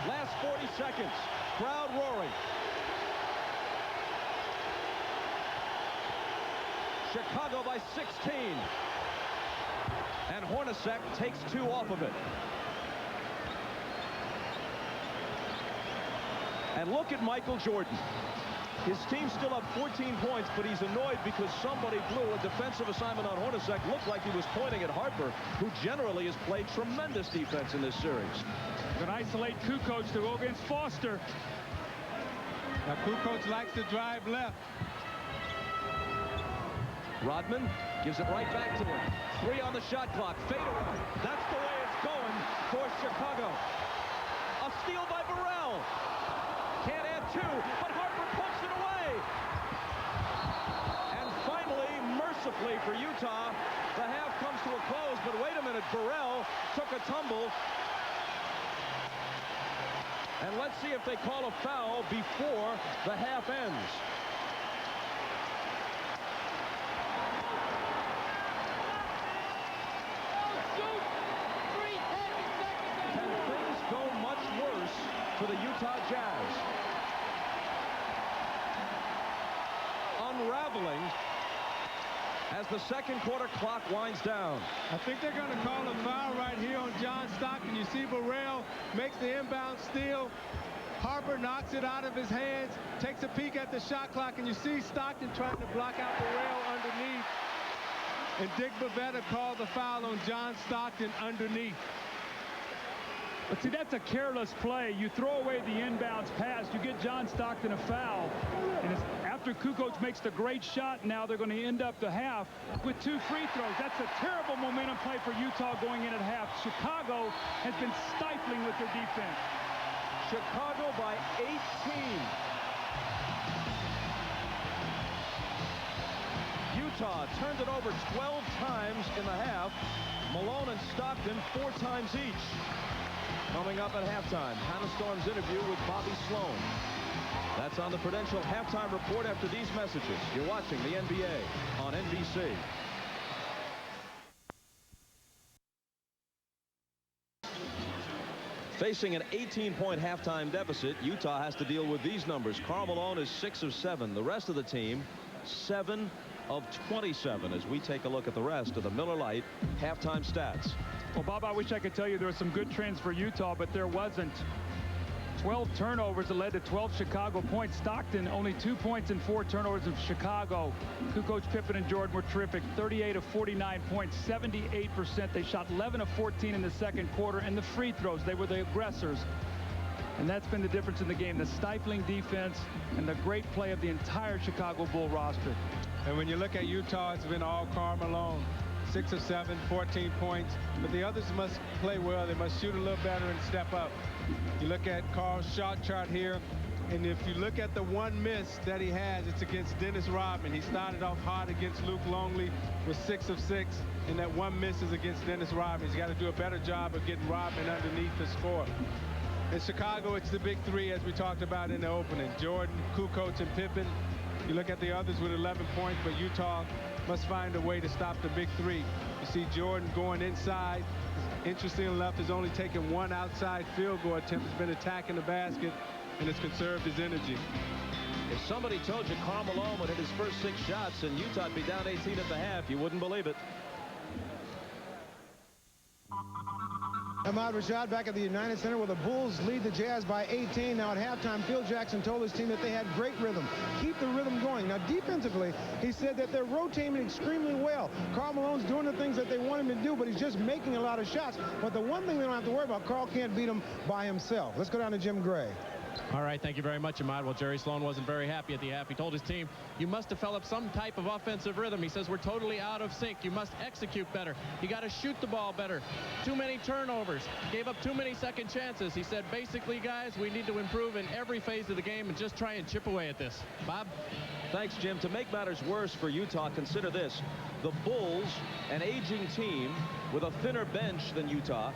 Last 40 seconds. Crowd roaring. Chicago by 16. And Hornacek takes 2 off of it. And look at Michael Jordan. His team still up 14 points, but he's annoyed because somebody blew a defensive assignment on Hornacek. Looked like he was pointing at Harper, who generally has played tremendous defense in this series. Going to isolate Kukoc to go against Foster. Now Kukoc likes to drive left. Rodman gives it right back to him. 3 on the shot clock. Fadeaway. That's the way it's going for Chicago. A steal by Burrell. Can't add 2, but Harper pumps it away. And finally, mercifully for Utah, the half comes to a close. But wait a minute, Burrell took a tumble. And let's see if they call a foul before the half ends. Can things go much worse for the Utah Jazz? Unraveling as the second quarter clock winds down. I think they're going to call a foul right here on John Stockton. You see Burrell makes the inbound steal. Harper knocks it out of his hands, takes a peek at the shot clock, and you see Stockton trying to block out Burrell underneath. And Dick Bavetta called the foul on John Stockton underneath. But see, that's a careless play. You throw away the inbounds pass, you get John Stockton a foul. And it's after Kukoc makes the great shot, now they're going to end up the half with 2 free throws. That's a terrible momentum play for Utah going in at half. Chicago has been stifling with their defense. Chicago by 18. Utah turned it over 12 times in the half. Malone and Stockton 4 times each. Coming up at halftime, Hannah Storm's interview with Bobby Sloan. That's on the Prudential Halftime Report after these messages. You're watching the NBA on NBC. Facing an 18-point halftime deficit, Utah has to deal with these numbers. Karl Malone is 6 of 7. The rest of the team, 7 of 27. As we take a look at the rest of the Miller Lite halftime stats. Well, Bob, I wish I could tell you there were some good trends for Utah, but there wasn't. 12 turnovers that led to 12 Chicago points. Stockton only 2 points and 4 turnovers of Chicago. Kukoc, Pippen, and Jordan were terrific. 38 of 49 points, 78%. They shot 11 of 14 in the second quarter. And the free throws, they were the aggressors. And that's been the difference in the game. The stifling defense and the great play of the entire Chicago Bull roster. And when you look at Utah, it's been all Karl Malone. 6 of 7, 14 points. But the others must play well. They must shoot a little better and step up. You look at Karl's shot chart here, and if you look at the one miss that he has, it's against Dennis Rodman. He started off hard against Luke Longley with 6 of 6, and that one miss is against Dennis Rodman. He's got to do a better job of getting Rodman underneath the score. In Chicago, it's the big 3, as we talked about in the opening. Jordan, Kukoc, and Pippen. You look at the others with 11 points, but Utah must find a way to stop the big 3. You see Jordan going inside. Interesting enough, has only taken 1 outside field goal attempt. Has been attacking the basket and has conserved his energy. If somebody told you Karl Malone would hit his first 6 shots and Utah would be down 18 at the half, you wouldn't believe it. Ahmad Rashad back at the United Center where the Bulls lead the Jazz by 18. Now at halftime, Phil Jackson told his team that they had great rhythm. Keep the rhythm going. Now defensively, he said that they're rotating extremely well. Karl Malone's doing the things that they want him to do, but he's just making a lot of shots. But the one thing they don't have to worry about, Karl can't beat him by himself. Let's go down to Jim Gray. All right, thank you very much, Ahmad. Well, Jerry Sloan wasn't very happy at the half. He told his team, you must develop some type of offensive rhythm. He says, we're totally out of sync. You must execute better. You got to shoot the ball better. Too many turnovers. Gave up too many second chances. He said, basically, guys, we need to improve in every phase of the game and just try and chip away at this. Bob? Thanks, Jim. To make matters worse for Utah, consider this. The Bulls, an aging team with a thinner bench than Utah,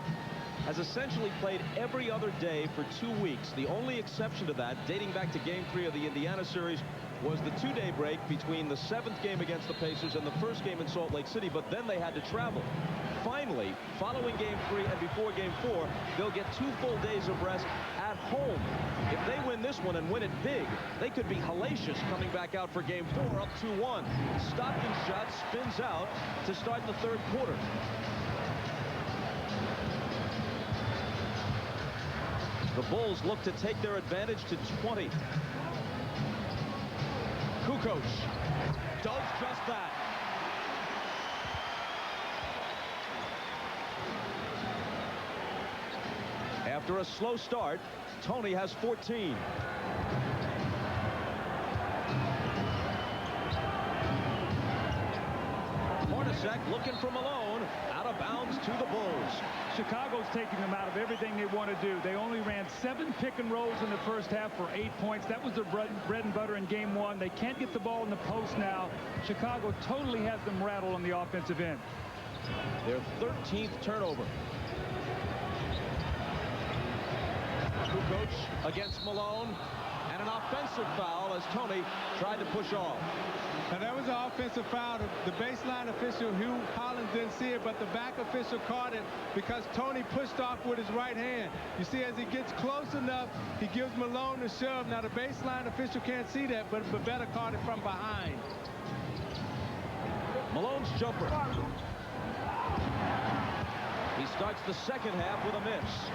has essentially played every other day for 2 weeks. The only exception to that, dating back to Game 3 of the Indiana series, was the 2-day break between the 7th game against the Pacers and the 1st game in Salt Lake City, but then they had to travel. Finally, following Game 3 and before Game 4, they'll get 2 full days of rest at home. If they win this one and win it big, they could be hellacious coming back out for Game 4 up 2-1. Stockton's shot spins out to start the 3rd quarter. The Bulls look to take their advantage to 20. Kukoc does just that. After a slow start, Tony has 14. Hornacek looking for Malone. Out of bounds to the Bulls. Chicago's taking them out of everything they want to do. They only ran 7 pick and rolls in the first half for 8 points. That was their bread and butter in Game 1. They can't get the ball in the post now. Chicago totally has them rattled on the offensive end. Their 13th turnover. Kukoc against Malone, and an offensive foul as Tony tried to push off. Now that was an offensive foul. The baseline official, Hugh Hollins, didn't see it, but the back official caught it because Tony pushed off with his right hand. You see, as he gets close enough, he gives Malone the shove. Now the baseline official can't see that, but Bavetta caught it from behind. Malone's jumper. He starts the second half with a miss.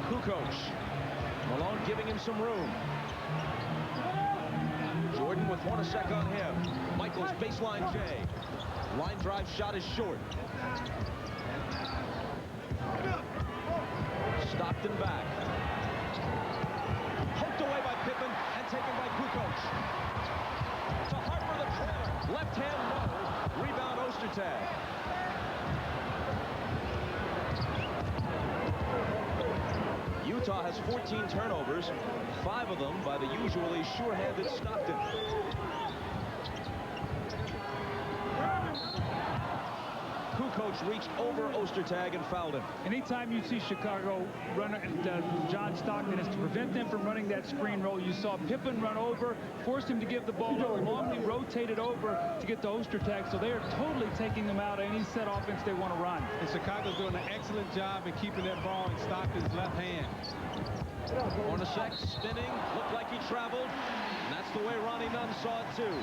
Kukoc. Malone giving him some room. Jordan with Hornacek on him. Michaels baseline J. Line drive shot is short. Stockton back. Poked away by Pippen and taken by Kukoc. To Harper the trailer. Left hand no. Rebound Ostertag. Utah has 14 turnovers, 5 of them by the usually sure-handed Stockton. Kukoc reached over Ostertag and fouled him. Anytime you see Chicago run John Stockton, is to prevent them from running that screen roll. You saw Pippen run over, forced him to give the ball up, Longley rotated over to get to Ostertag, so they are totally taking them out of any set offense they want to run. And Chicago's doing an excellent job in keeping that ball in Stockton's left hand. Hornacek spinning, looked like he traveled, and that's the way Ronnie Nunn saw it too.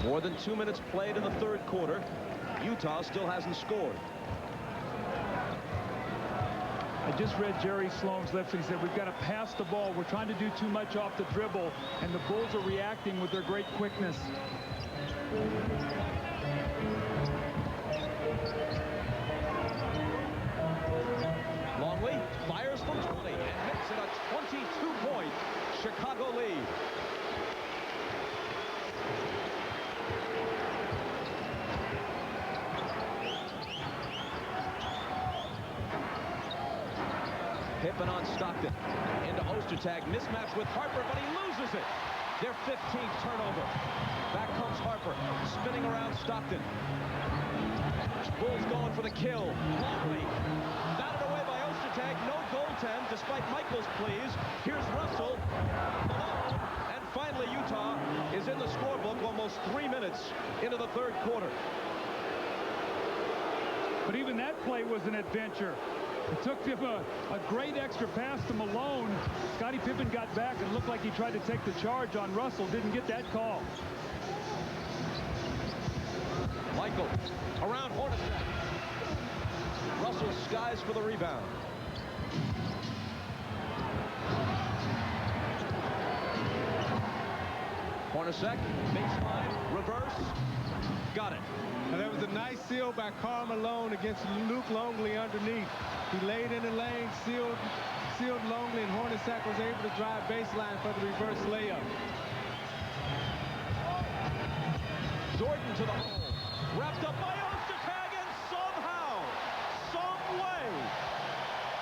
More than 2 minutes played in the 3rd quarter. Utah still hasn't scored. I just read Jerry Sloan's lips. He said, we've got to pass the ball. We're trying to do too much off the dribble, and the Bulls are reacting with their great quickness. Longley fires from 20 and hits it a 22-point Chicago lead. Pippen on Stockton. Into Ostertag. Mismatch with Harper, but he loses it. Their 15th turnover. Back comes Harper. Spinning around Stockton. Bulls going for the kill. Longley. Batted away by Ostertag. No goaltend, despite Michaels' pleas. Here's Russell. Malone. And finally, Utah is in the scorebook almost 3 minutes into the 3rd quarter. But even that play was an adventure. It took him a great extra pass to Malone. Scottie Pippen got back and looked like he tried to take the charge on Russell. Didn't get that call. Michael around Hornacek. Russell skies for the rebound. Hornacek, baseline, reverse, got it. And that was a nice seal by Karl Malone against Luke Longley underneath. He laid in the lane, sealed Longley, and Hornacek was able to drive baseline for the reverse layup. Jordan to the hole, wrapped up by Ostertag, and somehow, some way,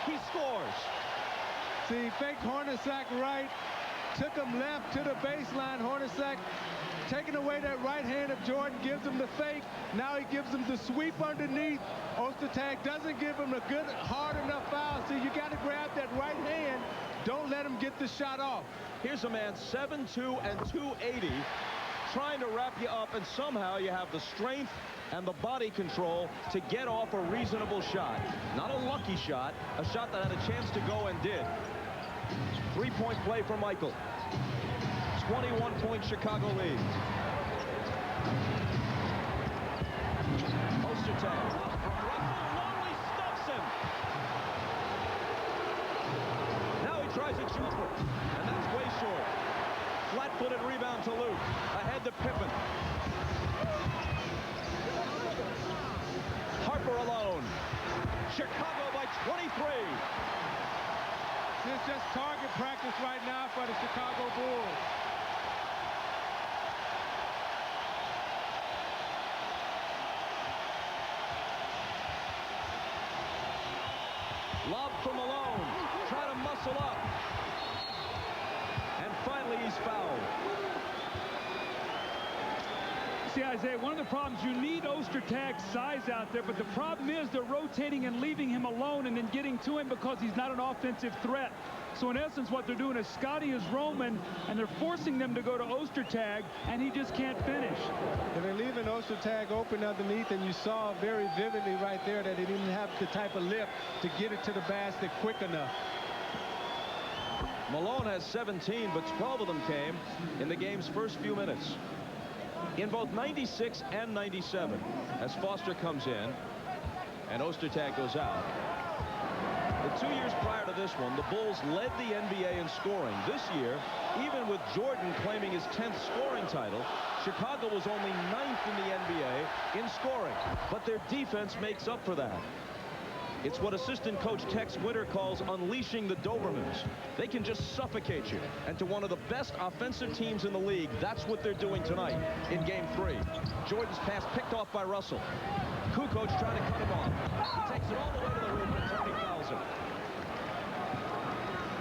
he scores. See, he faked Hornacek right, took him left to the baseline. Hornacek taking away that right hand of Jordan, gives him the fake. Now he gives him the sweep underneath. Ostertag doesn't give him a good, hard enough foul. So you got to grab that right hand. Don't let him get the shot off. Here's a man 7'2" and 280 trying to wrap you up, and somehow you have the strength and the body control to get off a reasonable shot. Not a lucky shot, a shot that had a chance to go and did. 3-point play for Michael. 21-point Chicago lead. Ostertag from Russell. Longley stuffs him. Now he tries a jumper, and that's way short. Flat-footed rebound to Luke. Ahead to Pippen. Harper alone. Chicago by 23. It's just target practice right now for the Chicago Bulls. Lob from Malone. Try to muscle up. And finally he's fouled. See, Isaiah, one of the problems, you need Ostertag's size out there, but the problem is they're rotating and leaving him alone and then getting to him because he's not an offensive threat. So in essence, what they're doing is Scottie is roaming, and they're forcing them to go to Ostertag, and he just can't finish. And they're leaving Ostertag open underneath, and you saw very vividly right there that he didn't have the type of lift to get it to the basket quick enough. Malone has 17, but 12 of them came in the game's first few minutes. In both 96 and 97, as Foster comes in and Ostertag goes out. The 2 years prior to this one, the Bulls led the NBA in scoring. This year, even with Jordan claiming his 10th scoring title, Chicago was only 9th in the NBA in scoring. But their defense makes up for that. It's what assistant coach Tex Winter calls unleashing the Dobermans. They can just suffocate you. And to one of the best offensive teams in the league, that's what they're doing tonight in Game 3. Jordan's pass picked off by Russell. Kukoc trying to cut him off. He takes it all the way to the rim, and Tony fouls him.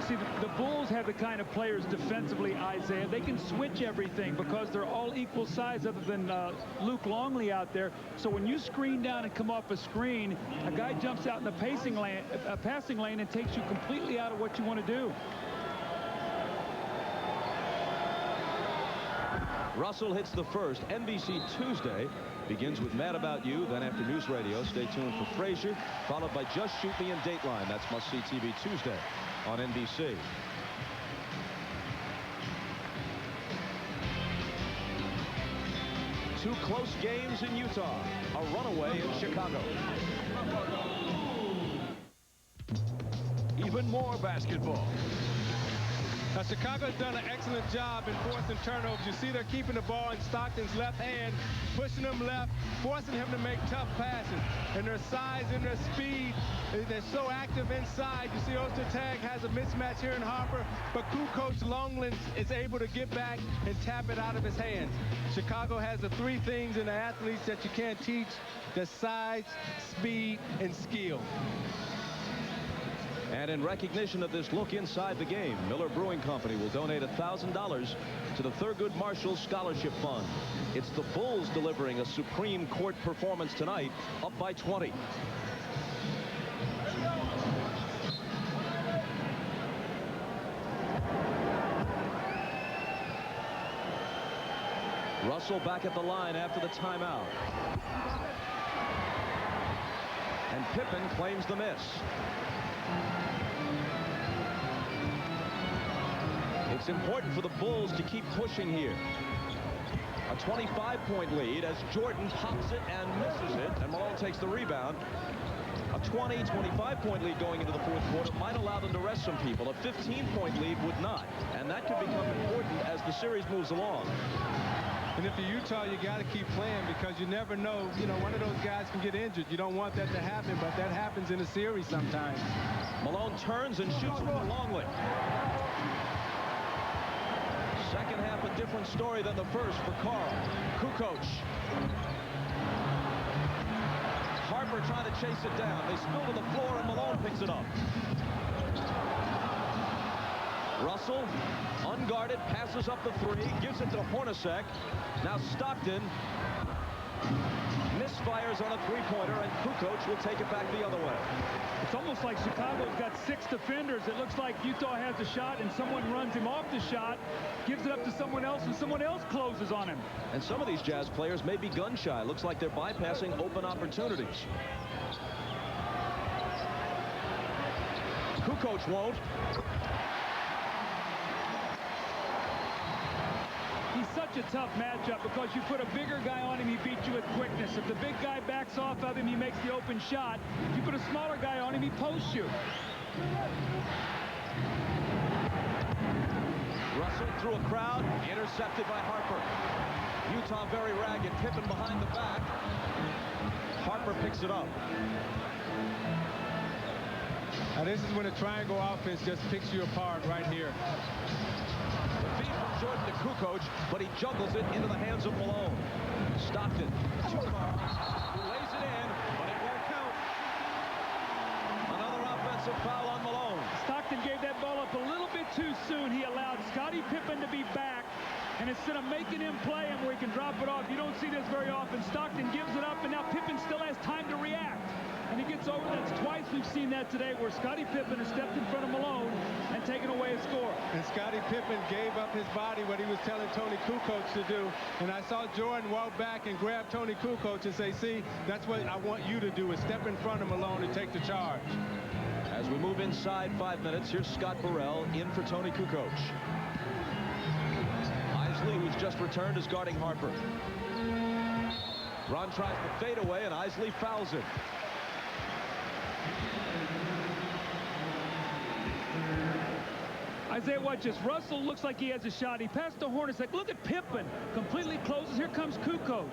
See, the Bulls have the kind of players defensively, Isaiah. They can switch everything because they're all equal size other than Luke Longley out there. So when you screen down and come off a screen, a guy jumps out in the passing lane and takes you completely out of what you want to do. Russell hits the first. NBC Tuesday begins with Mad About You, then after News Radio. Stay tuned for Frasier, followed by Just Shoot Me and Dateline. That's must-see TV Tuesday on NBC. Two close games in Utah. A runaway in Chicago. Even more basketball. Now, Chicago's done an excellent job in forcing turnovers. You see they're keeping the ball in Stockton's left hand, pushing him left, forcing him to make tough passes. And their size and their speed, they're so active inside. You see Ostertag has a mismatch here in Harper, but Kukoc Longley is able to get back and tap it out of his hands. Chicago has the three things in the athletes that you can't teach: the size, speed, and skill. And in recognition of this look inside the game, Miller Brewing Company will donate $1,000 to the Thurgood Marshall Scholarship Fund. It's the Bulls delivering a supreme court performance tonight, up by 20. Russell back at the line after the timeout. And Pippen claims the miss. It's important for the Bulls to keep pushing here. A 25-point lead as Jordan pops it and misses it, and Malone takes the rebound. A 20, 25-point lead going into the fourth quarter might allow them to rest some people. A 15-point lead would not, and that could become important as the series moves along. And if you're Utah, you got to keep playing because you never know. You know, one of those guys can get injured. You don't want that to happen, but that happens in a series sometimes. Malone turns and shoots it for Longley. Second half, a different story than the first for Carl. Kukoc. Harper trying to chase it down. They spill to the floor, and Malone picks it up. Russell, unguarded, passes up the three, gives it to Hornacek. Now Stockton misfires on a three-pointer, and Kukoc will take it back the other way. It's almost like Chicago's got 6 defenders. It looks like Utah has a shot, and someone runs him off the shot, gives it up to someone else, and someone else closes on him. And some of these Jazz players may be gun-shy. Looks like they're bypassing open opportunities. Kukoc won't. He's such a tough matchup because you put a bigger guy on him, he beats you with quickness. If the big guy backs off of him, he makes the open shot. If you put a smaller guy on him, he posts you. Russell through a crowd, intercepted by Harper. Utah very ragged. Pippen behind the back. Harper picks it up. Now this is when a triangle offense just picks you apart right here. Jordan to Kukoc, but he juggles it into the hands of Malone. Stockton, who lays it in, but it won't count. Another offensive foul on Malone. Stockton gave that ball up a little bit too soon. He allowed Scottie Pippen to be back, and instead of making him play him where he can drop it off, you don't see this very often. Stockton gives it up, and now Pippen still has time to react. And he gets over. That's twice we've seen that today where Scottie Pippen has stepped in front of Malone and taken away a score. And Scottie Pippen gave up his body what he was telling Tony Kukoc to do. And I saw Jordan walk back and grab Tony Kukoc and say, see, that's what I want you to do, is step in front of Malone and take the charge. As we move inside 5 minutes, here's Scott Burrell in for Tony Kukoc. Isley, who's just returned, is guarding Harper. Ron tries to fade away, and Isley fouls him. Isaiah, watch this. Russell looks like he has a shot. He passed to Hornacek. Look at Pippen. Completely closes. Here comes Kukoc.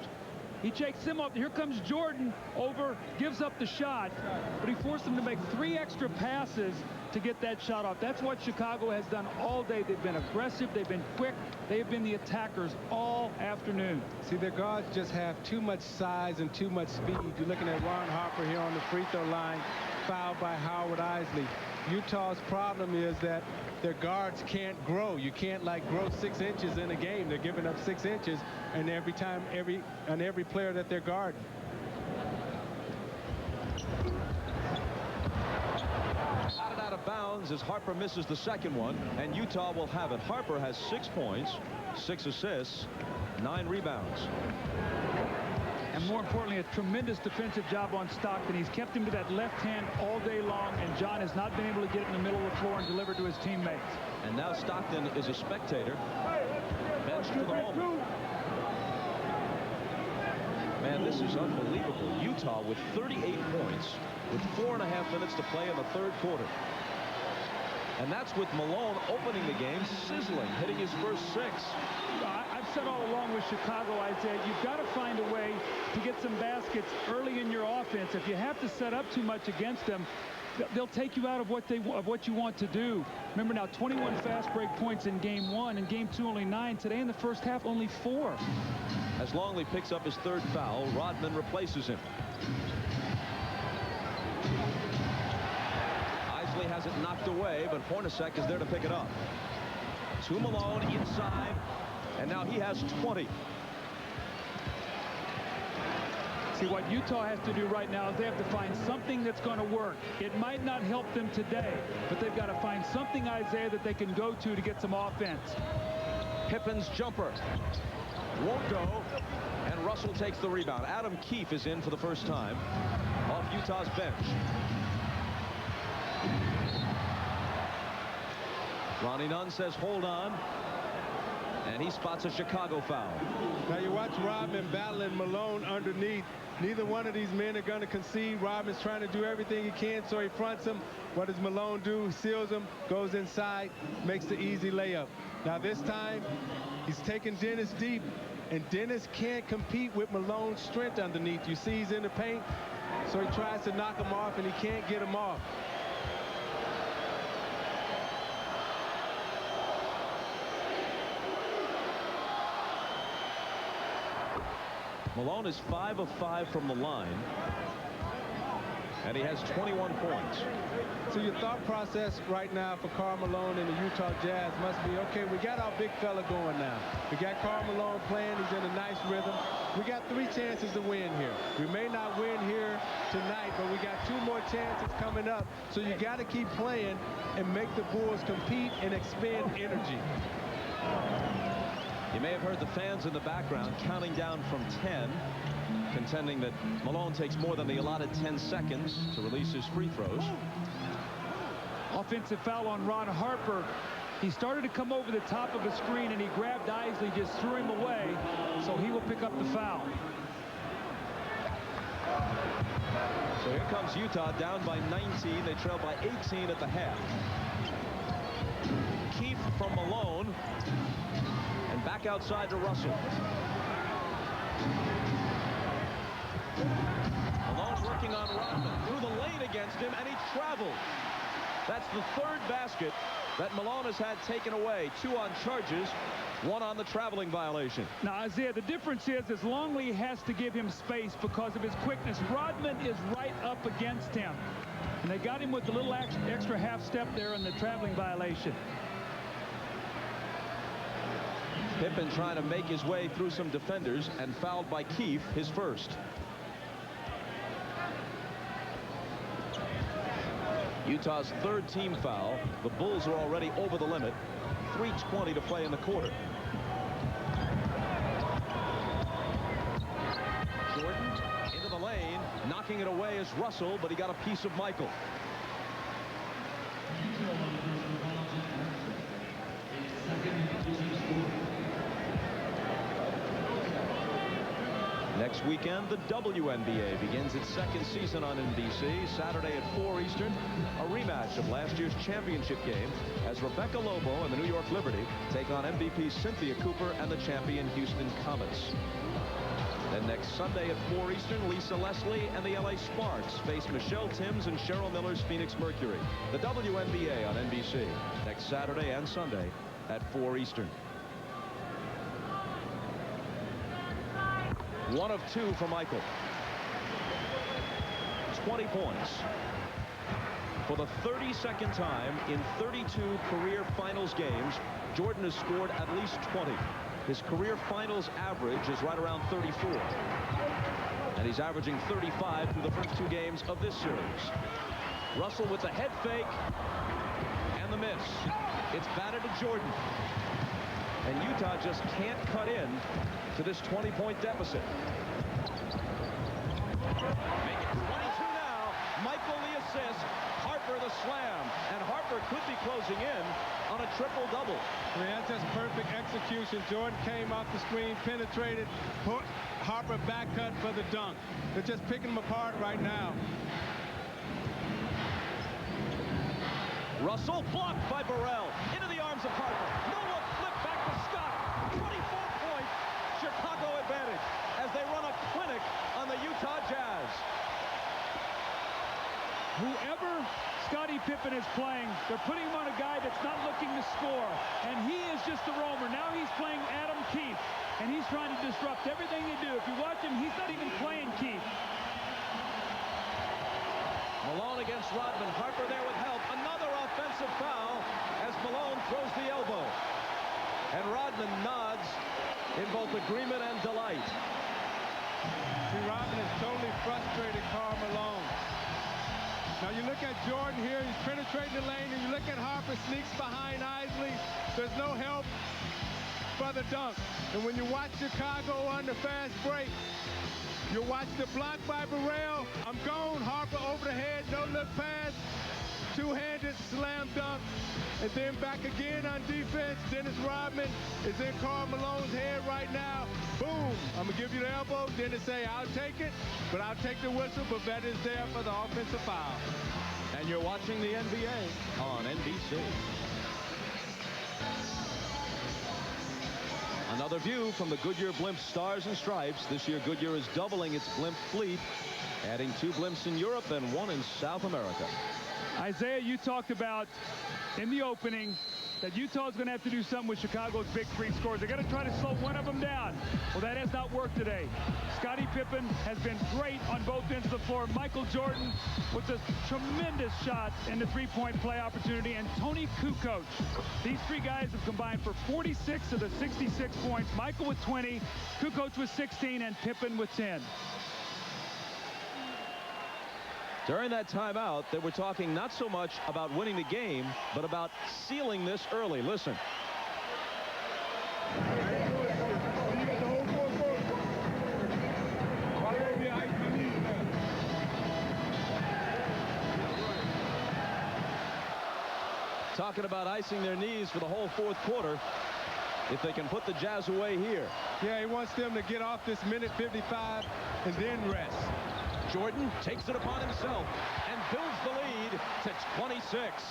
He takes him up. Here comes Jordan over, gives up the shot. But he forced him to make 3 extra passes to get that shot off. That's what Chicago has done all day. They've been aggressive. They've been quick. They've been the attackers all afternoon. See, their guards just have too much size and too much speed. You're looking at Ron Harper here on the free throw line, fouled by Howard Isley. Utah's problem is that their guards can't grow. You can't like grow 6 inches in a game. They're giving up 6 inches, and every time, every player that they're guarding. Out of bounds as Harper misses the second one, and Utah will have it. Harper has 6 points, 6 assists, 9 rebounds. And more importantly, a tremendous defensive job on Stockton. He's kept him to that left hand all day long, and John has not been able to get it in the middle of the floor and deliver to his teammates. And now Stockton is a spectator. Bench to the moment. Man, this is unbelievable. Utah with 38 points with 4.5 minutes to play in the third quarter. And that's with Malone opening the game, sizzling, hitting his first 6. I've said all along with Chicago, Isaiah, you've got to find a way to get some baskets early in your offense. If you have to set up too much against them, they'll take you out of what you want to do. Remember now, 21 fast break points in game 1. In game 2, only 9. Today in the first half, only 4. As Longley picks up his 3rd foul, Rodman replaces him. Isley has it knocked away, but Hornacek is there to pick it up. To Malone inside, and now he has 20. See, what Utah has to do right now is they have to find something that's going to work. It might not help them today, but they've got to find something, Isaiah, that they can go to get some offense. Pippen's jumper won't go, and Russell takes the rebound. Adam Keefe is in for the first time. Off Utah's bench. Ronnie Nunn says hold on. And he spots a Chicago foul. Now you watch Rodman battling Malone underneath. Neither one of these men are going to concede. Rodman's trying to do everything he can, so he fronts him. What does Malone do? He seals him, goes inside, makes the easy layup. Now this time, he's taking Dennis deep, and Dennis can't compete with Malone's strength underneath. You see he's in the paint, so he tries to knock him off, and he can't get him off. Malone is 5 of 5 from the line, and he has 21 points. So your thought process right now for Karl Malone and the Utah Jazz must be, okay, we got our big fella going now. We got Karl Malone playing. He's in a nice rhythm. We got 3 chances to win here. We may not win here tonight, but we got 2 more chances coming up. So you got to keep playing and make the Bulls compete and expend energy. You may have heard the fans in the background counting down from 10, contending that Malone takes more than the allotted 10 seconds to release his free throws. Offensive foul on Ron Harper. He started to come over the top of a screen, and he grabbed Isley, just threw him away, so he will pick up the foul. So here comes Utah down by 19. They trail by 18 at the half. Keefe from Malone. And back outside to Russell. Malone working on Rodman. Through the lane against him, and he traveled. That's the 3rd basket that Malone has had taken away. 2 on charges, 1 on the traveling violation. Now, Isaiah, the difference is Longley has to give him space because of his quickness. Rodman is right up against him. And they got him with a little extra half step there in the traveling violation. Pippen trying to make his way through some defenders and fouled by Keefe, his first. Utah's 3rd team foul. The Bulls are already over the limit. 3:20 to play in the quarter. Jordan into the lane, knocking it away is Russell, but he got a piece of Michael. Next weekend, the WNBA begins its 2nd season on NBC. Saturday at 4 Eastern, a rematch of last year's championship game as Rebecca Lobo and the New York Liberty take on MVP Cynthia Cooper and the champion Houston Comets. Then next Sunday at 4 Eastern, Lisa Leslie and the LA Sparks face Michelle Timms and Cheryl Miller's Phoenix Mercury. The WNBA on NBC next Saturday and Sunday at 4 Eastern. 1 of 2 for Michael. 20 points. For the 32nd time in 32 career finals games, Jordan has scored at least 20. His career finals average is right around 34. And he's averaging 35 through the first 2 games of this series. Russell with the head fake and the miss. It's batted to Jordan. And Utah just can't cut in to this 20-point deficit. Make it 22 now. Michael the assist. Harper the slam. And Harper could be closing in on a triple-double. I mean, that's just perfect execution. Jordan came off the screen, penetrated, put Harper back cut for the dunk. They're just picking them apart right now. Russell blocked by Burrell. Into the arms of Harper. No look, flip back to Scott. 24-point Chicago advantage as they run a clinic on the Utah Jazz. Whoever Scottie Pippen is playing, they're putting him on a guy that's not looking to score. And he is just a roamer. Now he's playing Adam Keefe, and he's trying to disrupt everything you do. If you watch him, he's not even playing Keefe. Malone against Rodman. Harper there with help. Another offensive foul as Malone throws the elbow. And Rodman nods in both agreement and delight. See, Rodman has totally frustrated Karl Malone. Now you look at Jordan here, he's penetrating the lane, and you look at Harper sneaks behind Isley. There's no help for the dunk. And when you watch Chicago on the fast break, You'll watch the block by Burrell. I'm gone. Harper over the head. No look pass. Two-handed slam dunk. And then back again on defense. Dennis Rodman is in Karl Malone's head right now. Boom. I'm going to give you the elbow. Dennis say, I'll take it, but I'll take the whistle. But that is there for the offensive foul. And you're watching the NBA on NBC. Another view from the Goodyear Blimp Stars and Stripes. This year, Goodyear is doubling its blimp fleet, adding 2 blimps in Europe and 1 in South America. Isaiah, you talked about in the opening that Utah's going to have to do something with Chicago's big 3 scores. They got to try to slow one of them down. Well, that has not worked today. Scottie Pippen has been great on both ends of the floor. Michael Jordan with a tremendous shot in the 3-point play opportunity. And Tony Kukoc. These 3 guys have combined for 46 of the 66 points. Michael with 20, Kukoc with 16, and Pippen with 10. During that timeout, they were talking not so much about winning the game, but about sealing this early. Listen. Talking about icing their knees for the whole 4th quarter if they can put the Jazz away here. Yeah, he wants them to get off this minute 55 and then rest. Jordan takes it upon himself and builds the lead to 26.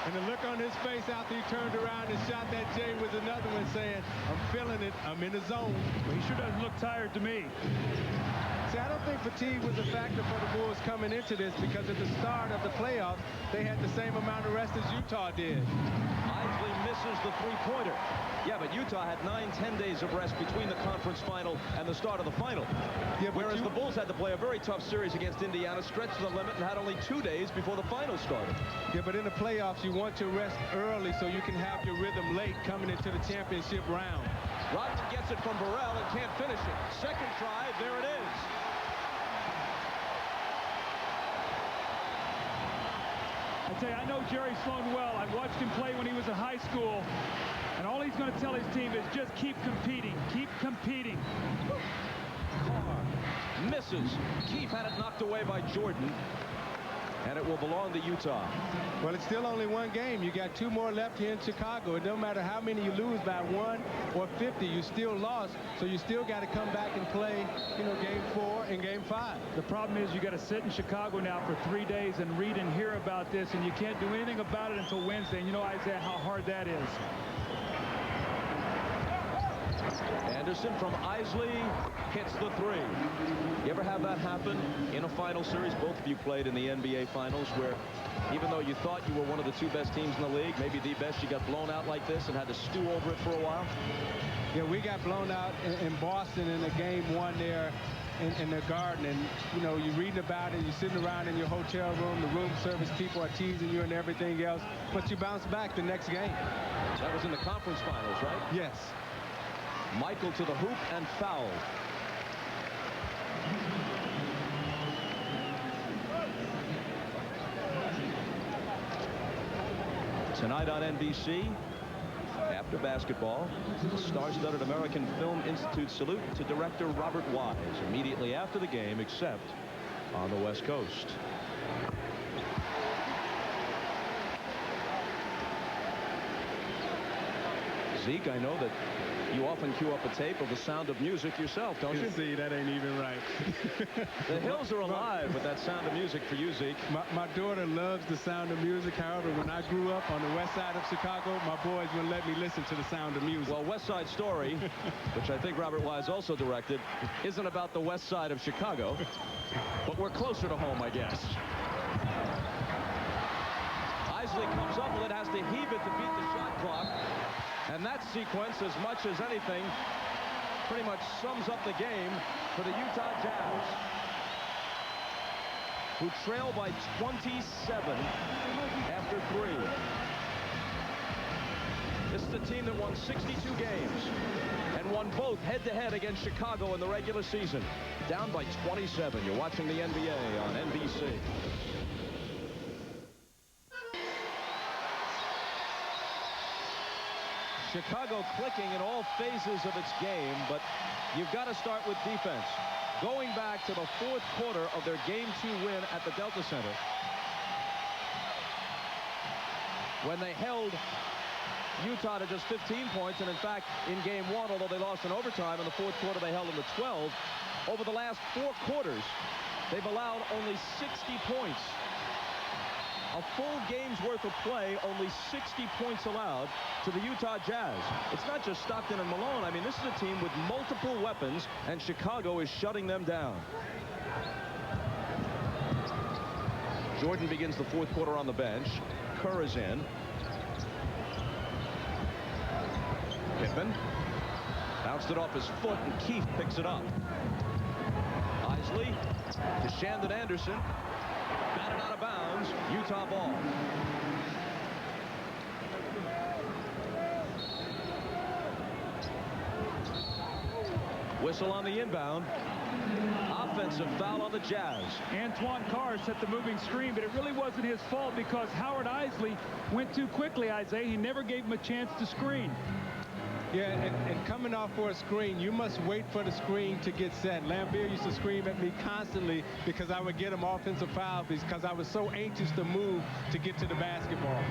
And the look on his face after he turned around and shot that J was another one saying, I'm feeling it, I'm in the zone. Well, he sure doesn't look tired to me. See, I don't think fatigue was a factor for the Bulls coming into this because at the start of the playoffs, they had the same amount of rest as Utah did. Isley misses the 3-pointer. Yeah, but Utah had 9-10 days of rest between the conference final and the start of the final. Yeah, whereas the Bulls had to play a very tough series against Indiana, stretched to the limit, and had only 2 days before the final started. Yeah, but in the playoffs, you want to rest early so you can have your rhythm late coming into the championship round. Rodman gets it from Burrell and can't finish it. Second try, there it is. I tell you, I know Jerry Sloan well. I watched him play when he was in high school. And all he's going to tell his team is just keep competing. Keep competing. Carr misses. Keefe had it knocked away by Jordan. And it will belong to Utah. Well, it's still only 1 game. You got 2 more left here in Chicago. It don't matter how many you lose by 1 or 50. You still lost. So you still got to come back and play, you know, game 4 and game 5. The problem is you got to sit in Chicago now for 3 days and read and hear about this. And you can't do anything about it until Wednesday. And you know, Isaiah, how hard that is. Anderson from Isley hits the 3. You ever have that happen in a final series? Both of you played in the NBA Finals where even though you thought you were one of the 2 best teams in the league, maybe the best, you got blown out like this and had to stew over it for a while? Yeah, we got blown out in Boston in a game 1 there in the Garden. And, you know, you're reading about it. You're sitting around in your hotel room. The room service people are teasing you and everything else. But you bounce back the next game. That was in the conference finals, right? Yes. Michael to the hoop and foul. Tonight on NBC, after basketball, the star-studded American Film Institute salute to director Robert Wise immediately after the game, except on the West Coast. Zeke, I know that you often cue up a tape of The Sound of Music yourself, don't you? See, that ain't even right. The hills are alive with that Sound of Music for you, Zeke. My daughter loves The Sound of Music. However, when I grew up on the west side of Chicago, my boys wouldn't let me listen to The Sound of Music. Well, West Side Story, which I think Robert Wise also directed, isn't about the west side of Chicago, but we're closer to home, I guess. Isley comes up with it, has to heave it to beat the shot clock. And that sequence, as much as anything, pretty much sums up the game for the Utah Jazz, who trail by 27 after 3. This is a team that won 62 games and won both head-to-head against Chicago in the regular season. Down by 27. You're watching the NBA on NBC. Chicago clicking in all phases of its game, but you've got to start with defense. going back to the fourth quarter of their Game 2 win at the Delta Center, when they held Utah to just 15 points, and in fact, in Game 1, although they lost in overtime, in the fourth quarter they held them to 12. Over the last 4 quarters, they've allowed only 60 points. A full game's worth of play, only 60 points allowed to the Utah Jazz. It's not just Stockton and Malone. I mean, this is a team with multiple weapons, and Chicago is shutting them down. Jordan begins the fourth quarter on the bench. Kerr is in. Pippen bounced it off his foot, and Keefe picks it up. Isley to Shandon Anderson. Batted out of bounds. Utah ball. Whistle on the inbound. Offensive foul on the Jazz. Antoine Carr set the moving screen, but it really wasn't his fault because Howard Isley went too quickly, Isaiah. He never gave him a chance to screen. Yeah, and coming off for a screen, you must wait for the screen to get set. Lambeer used to scream at me constantly because I would get him offensive foul because I was so anxious to move to get to the basketball.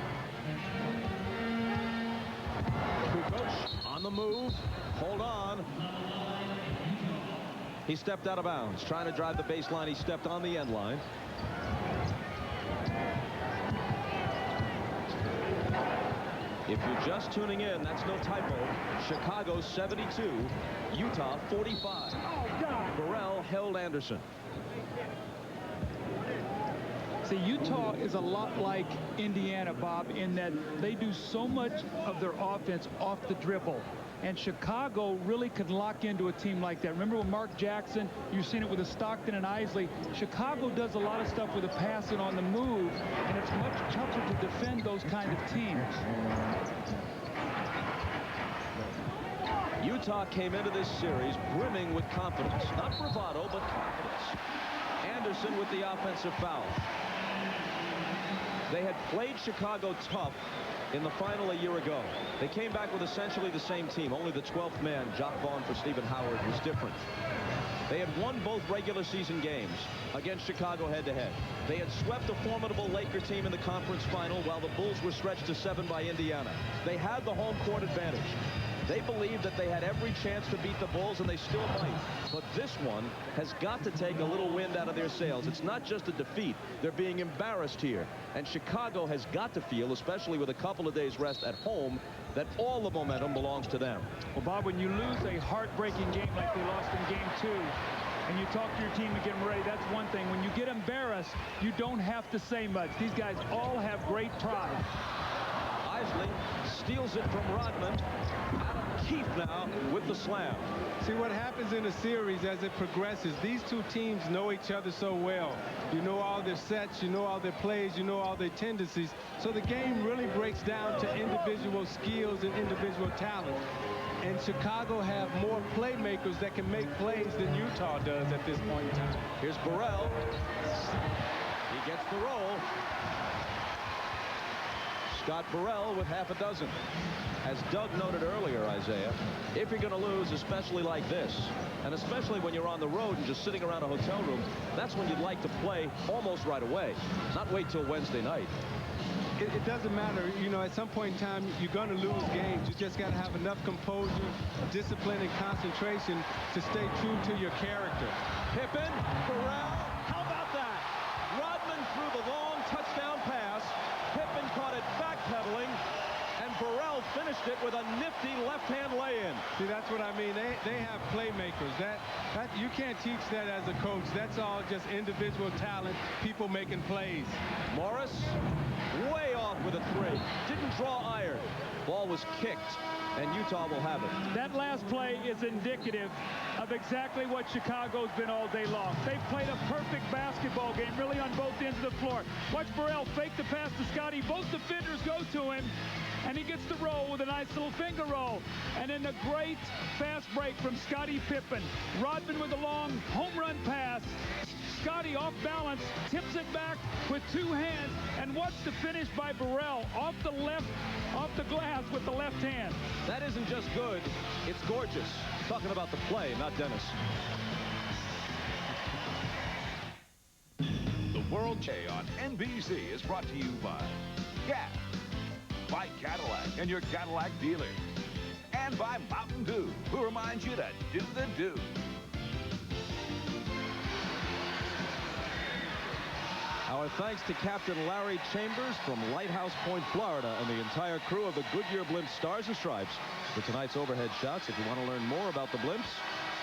Kukoc on the move. Hold on. He stepped out of bounds. Trying to drive the baseline. He stepped on the end line. If you're just tuning in, that's no typo. Chicago 72, Utah 45. Burrell held Anderson. See, Utah is a lot like Indiana, Bob, in that they do so much of their offense off the dribble. And Chicago really could lock into a team like that. Remember with Mark Jackson, you've seen it with the Stockton and Isley. Chicago does a lot of stuff with the passing on the move, and it's much tougher to defend those kind of teams. Utah came into this series brimming with confidence. Not bravado, but confidence. Anderson with the offensive foul. They had played Chicago tough in the final a year ago. They came back with essentially the same team. Only the 12th man, Jock Vaughn for Stephen Howard, was different. They had won both regular season games against Chicago head-to-head. They had swept a formidable Laker team in the conference final while the Bulls were stretched to 7 by Indiana. They had the home court advantage. They believed that they had every chance to beat the Bulls, and they still might. But this one has got to take a little wind out of their sails. It's not just a defeat. They're being embarrassed here. And Chicago has got to feel, especially with a couple of days rest at home, that all the momentum belongs to them. Well, Bob, when you lose a heartbreaking game like they lost in Game 2, and you talk to your team to get them ready, that's one thing. When you get embarrassed, you don't have to say much. These guys all have great pride. Isley steals it from Rodman. Adam Keefe now with the slam. See what happens in a series as it progresses. These two teams know each other so well. You know all their sets, you know all their plays, you know all their tendencies. So the game really breaks down to individual skills and individual talent. And Chicago have more playmakers that can make plays than Utah does at this point in time. Here's Burrell. He gets the roll. Scott Burrell with half a dozen. As Doug noted earlier, Isaiah, if you're going to lose, especially like this, and especially when you're on the road and just sitting around a hotel room, that's when you'd like to play almost right away, not wait till Wednesday night. It doesn't matter. You know, at some point in time, you're going to lose games. You just got to have enough composure, discipline, and concentration to stay true to your character. Pippen, Burrell, how about that? Rodman threw the long touchdown pass. Pippen caught it backpedaling, and Burrell finished it with a nifty left-hand lay-in. See, that's what I mean. They have playmakers. That you can't teach that as a coach. That's all just individual talent, people making plays. Morris, way off with a three. Didn't draw iron. Ball was kicked, and Utah will have it. That last play is indicative of exactly what Chicago's been all day long. They've played a perfect basketball game, really, on both ends of the floor. Watch Burrell fake the pass to Scotty. Both defenders go to him, and he gets the roll with a nice little finger roll. And then a great fast break from Scottie Pippen. Rodman with a long home run pass. Scotty off balance, tips it back with two hands, and watch the finish by Burrell off the glass with the left hand. That isn't just good, it's gorgeous. Talking about the play, not Dennis. Che on NBC is brought to you by Gas, by Cadillac and your Cadillac dealer, and by Mountain Dew, who reminds you to do the do. Our thanks to Captain Larry Chambers from Lighthouse Point, Florida, and the entire crew of the Goodyear Blimp Stars and Stripes for tonight's overhead shots. If you want to learn more about the blimps,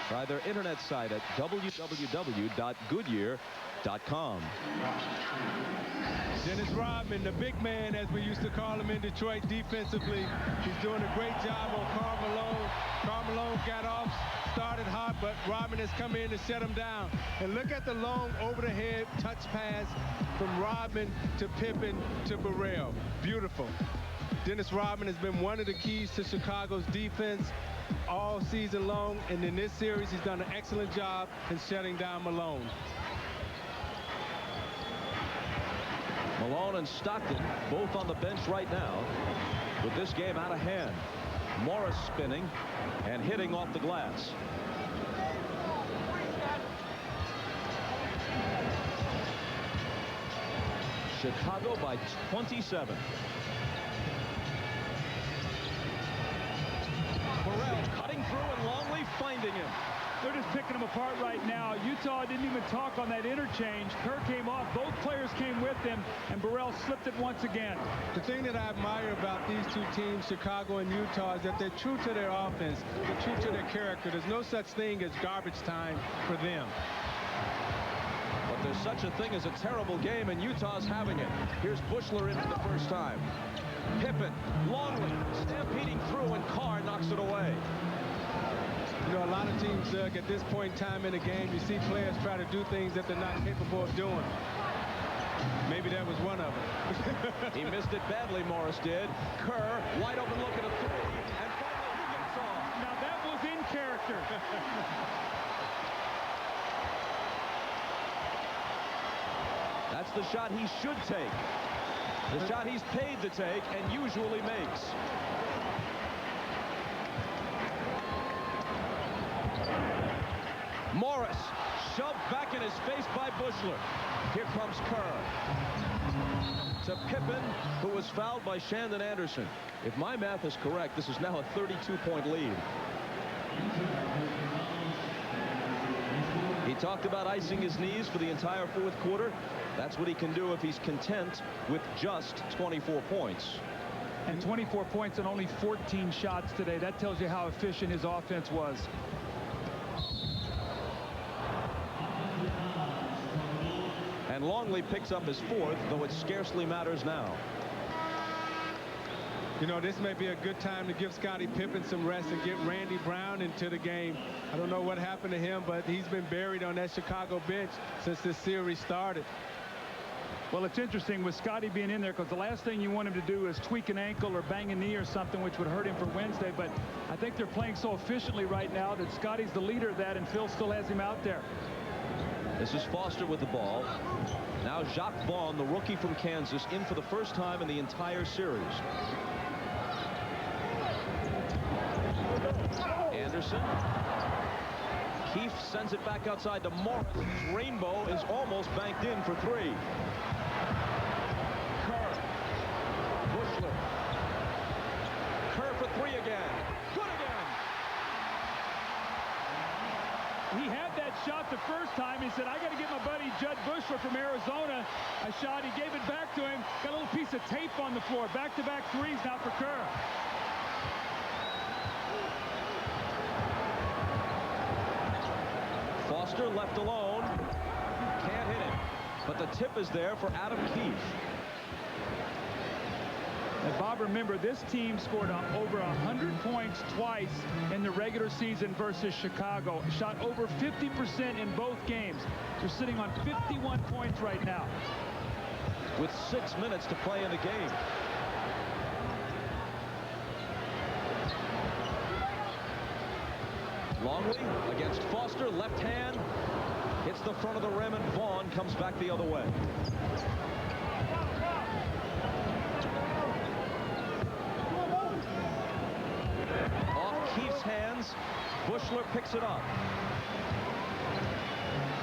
try their internet site at www.goodyear.com. Dennis Rodman, the big man, as we used to call him in Detroit defensively. He's doing a great job on Karl Malone. Karl Malone got off, started hot, but Rodman has come in to shut him down. And look at the long over-the-head touch pass from Rodman to Pippen to Burrell. Beautiful. Dennis Rodman has been one of the keys to Chicago's defense all season long, and in this series he's done an excellent job in shutting down Malone. Malone and Stockton both on the bench right now with this game out of hand. Morris spinning and hitting off the glass. Chicago by 27. Burrell cutting through and Longley finding him. They're just picking them apart right now. Utah didn't even talk on that interchange. Kerr came off. Both players came with him, and Burrell slipped it once again. The thing that I admire about these two teams, Chicago and Utah, is that they're true to their offense. They're true to their character. There's no such thing as garbage time for them. But there's such a thing as a terrible game, and Utah's having it. Here's Bushler in for the first time. Pippen, Longley, stampeding through, and Carr knocks it away. You know, a lot of teams, Doug, at this point in time in the game, you see players try to do things that they're not capable of doing. Maybe that was one of them. He missed it badly, Morris did. Kerr, wide open look at a three, and finally he gets off. Now that was in character. That's the shot he should take. The shot he's paid to take and usually makes. Morris shoved back in his face by Bushler. Here comes Kerr. To Pippen, who was fouled by Shandon Anderson. If my math is correct, this is now a 32-point lead. He talked about icing his knees for the entire fourth quarter. That's what he can do if he's content with just 24 points. And 24 points and only 14 shots today. That tells you how efficient his offense was. And Longley picks up his fourth, though it scarcely matters now. You know, this may be a good time to give Scottie Pippen some rest and get Randy Brown into the game. I don't know what happened to him, but he's been buried on that Chicago bench since this series started. Well, it's interesting with Scottie being in there, because the last thing you want him to do is tweak an ankle or bang a knee or something, which would hurt him for Wednesday. But I think they're playing so efficiently right now that Scottie's the leader of that, and Phil still has him out there. This is Foster with the ball. Now Jacques Vaughn, the rookie from Kansas, in for the first time in the entire series. Anderson. Keefe sends it back outside to Morris. Rainbow is almost banked in for three. Kerr. Bushler. Kerr for three again. Good again. He had that shot the first time. He said, I got to get my buddy Judd Bushler from Arizona a shot. He gave it back to him. Got a little piece of tape on the floor. Back-to-back threes now for Kerr. Foster left alone. Can't hit it. But the tip is there for Adam Keefe. And Bob, remember, this team scored over 100 points twice in the regular season versus Chicago. Shot over 50% in both games. They're sitting on 51 points right now. With 6 minutes to play in the game. Longley against Foster, left hand. Hits the front of the rim, and Vaughn comes back the other way. Off Keefe's hands. Bushler picks it up.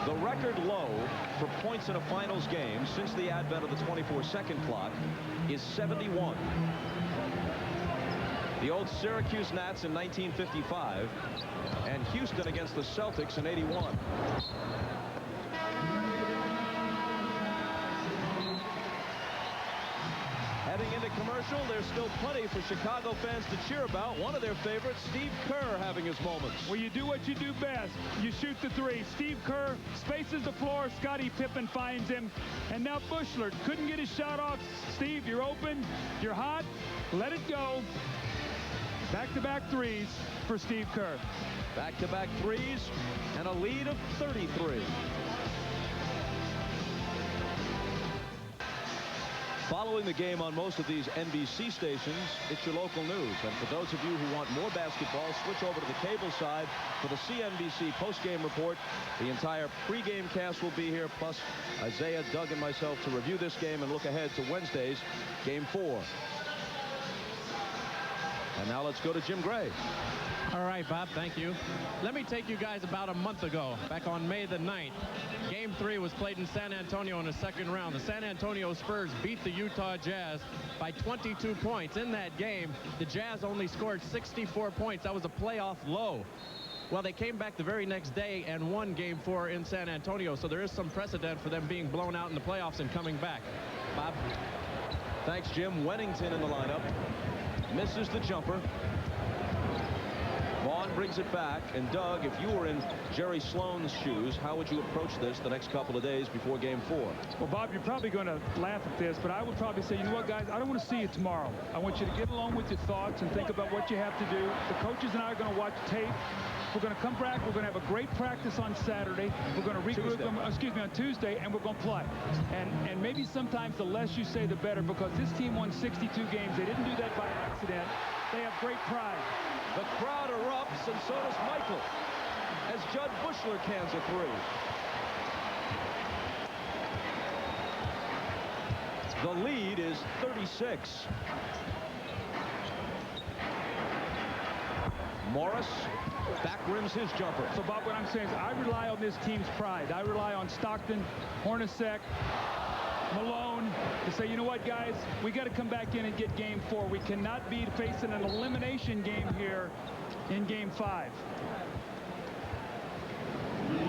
The record record low for points in a finals game since the advent of the 24-second clock is 71. The old Syracuse Nats in 1955 and Houston against the Celtics in 81. Heading into commercial, there's still plenty for Chicago fans to cheer about. One of their favorites, Steve Kerr, having his moments. Well, you do what you do best. You shoot the three. Steve Kerr spaces the floor. Scottie Pippen finds him. And now Buechler couldn't get his shot off. Steve, you're open. You're hot. Let it go. Back-to-back threes for Steve Kerr. Back-to-back threes and a lead of 33. Following the game on most of these NBC stations, it's your local news. And for those of you who want more basketball, switch over to the cable side for the CNBC postgame report. The entire pregame cast will be here, plus Isaiah, Doug, and myself to review this game and look ahead to Wednesday's Game 4. And now let's go to Jim Gray. All right, Bob, thank you. Let me take you guys about a month ago, back on May the 9th. Game 3 was played in San Antonio in the second round. The San Antonio Spurs beat the Utah Jazz by 22 points. In that game, the Jazz only scored 64 points. That was a playoff low. Well, they came back the very next day and won Game 4 in San Antonio, so there is some precedent for them being blown out in the playoffs and coming back. Bob? Thanks, Jim. Wennington in the lineup. Misses the jumper. Vaughn brings it back. And Doug, if you were in Jerry Sloan's shoes, how would you approach this the next couple of days before Game 4? Well, Bob, you're probably going to laugh at this, but I would probably say, you know what, guys, I don't want to see you tomorrow. I want you to get along with your thoughts and think about what you have to do. The coaches and I are going to watch tape. We're going to come back. We're going to have a great practice on Saturday. We're going to regroup them, on Tuesday, and we're going to play. And maybe sometimes the less you say, the better, because this team won 62 games. They didn't do that by accident. They have great pride. The crowd erupts, and so does Michael, as Judd Buechler cans a three. The lead is 36. Morris back rims his jumper. So, Bob, what I'm saying is I rely on this team's pride. I rely on Stockton, Hornacek, Malone to say, you know what, guys, we got to come back in and get Game 4. We cannot be facing an elimination game here in Game 5.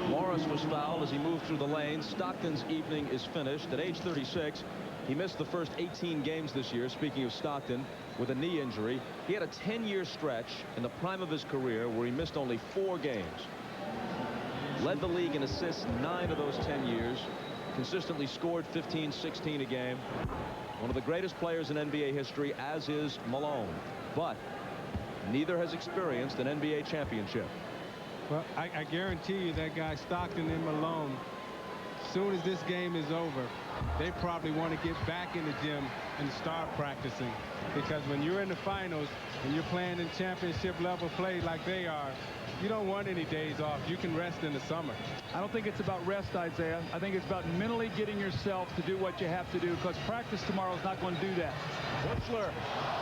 Morris was fouled as he moved through the lane. Stockton's evening is finished. At age 36, he missed the first 18 games this year. Speaking of Stockton, with a knee injury, he had a 10-year stretch in the prime of his career where he missed only 4 games. Led the league in assists 9 of those 10 years. Consistently scored 15, 16 a game. One of the greatest players in NBA history, as is Malone. But neither has experienced an NBA championship. Well, I guarantee you that guy Stockton and Malone, as soon as this game is over, they probably want to get back in the gym and start practicing. Because when you're in the finals and you're playing in championship level play like they are, you don't want any days off. You can rest in the summer. I don't think it's about rest, Isaiah. I think it's about mentally getting yourself to do what you have to do, because practice tomorrow is not going to do that. Buechler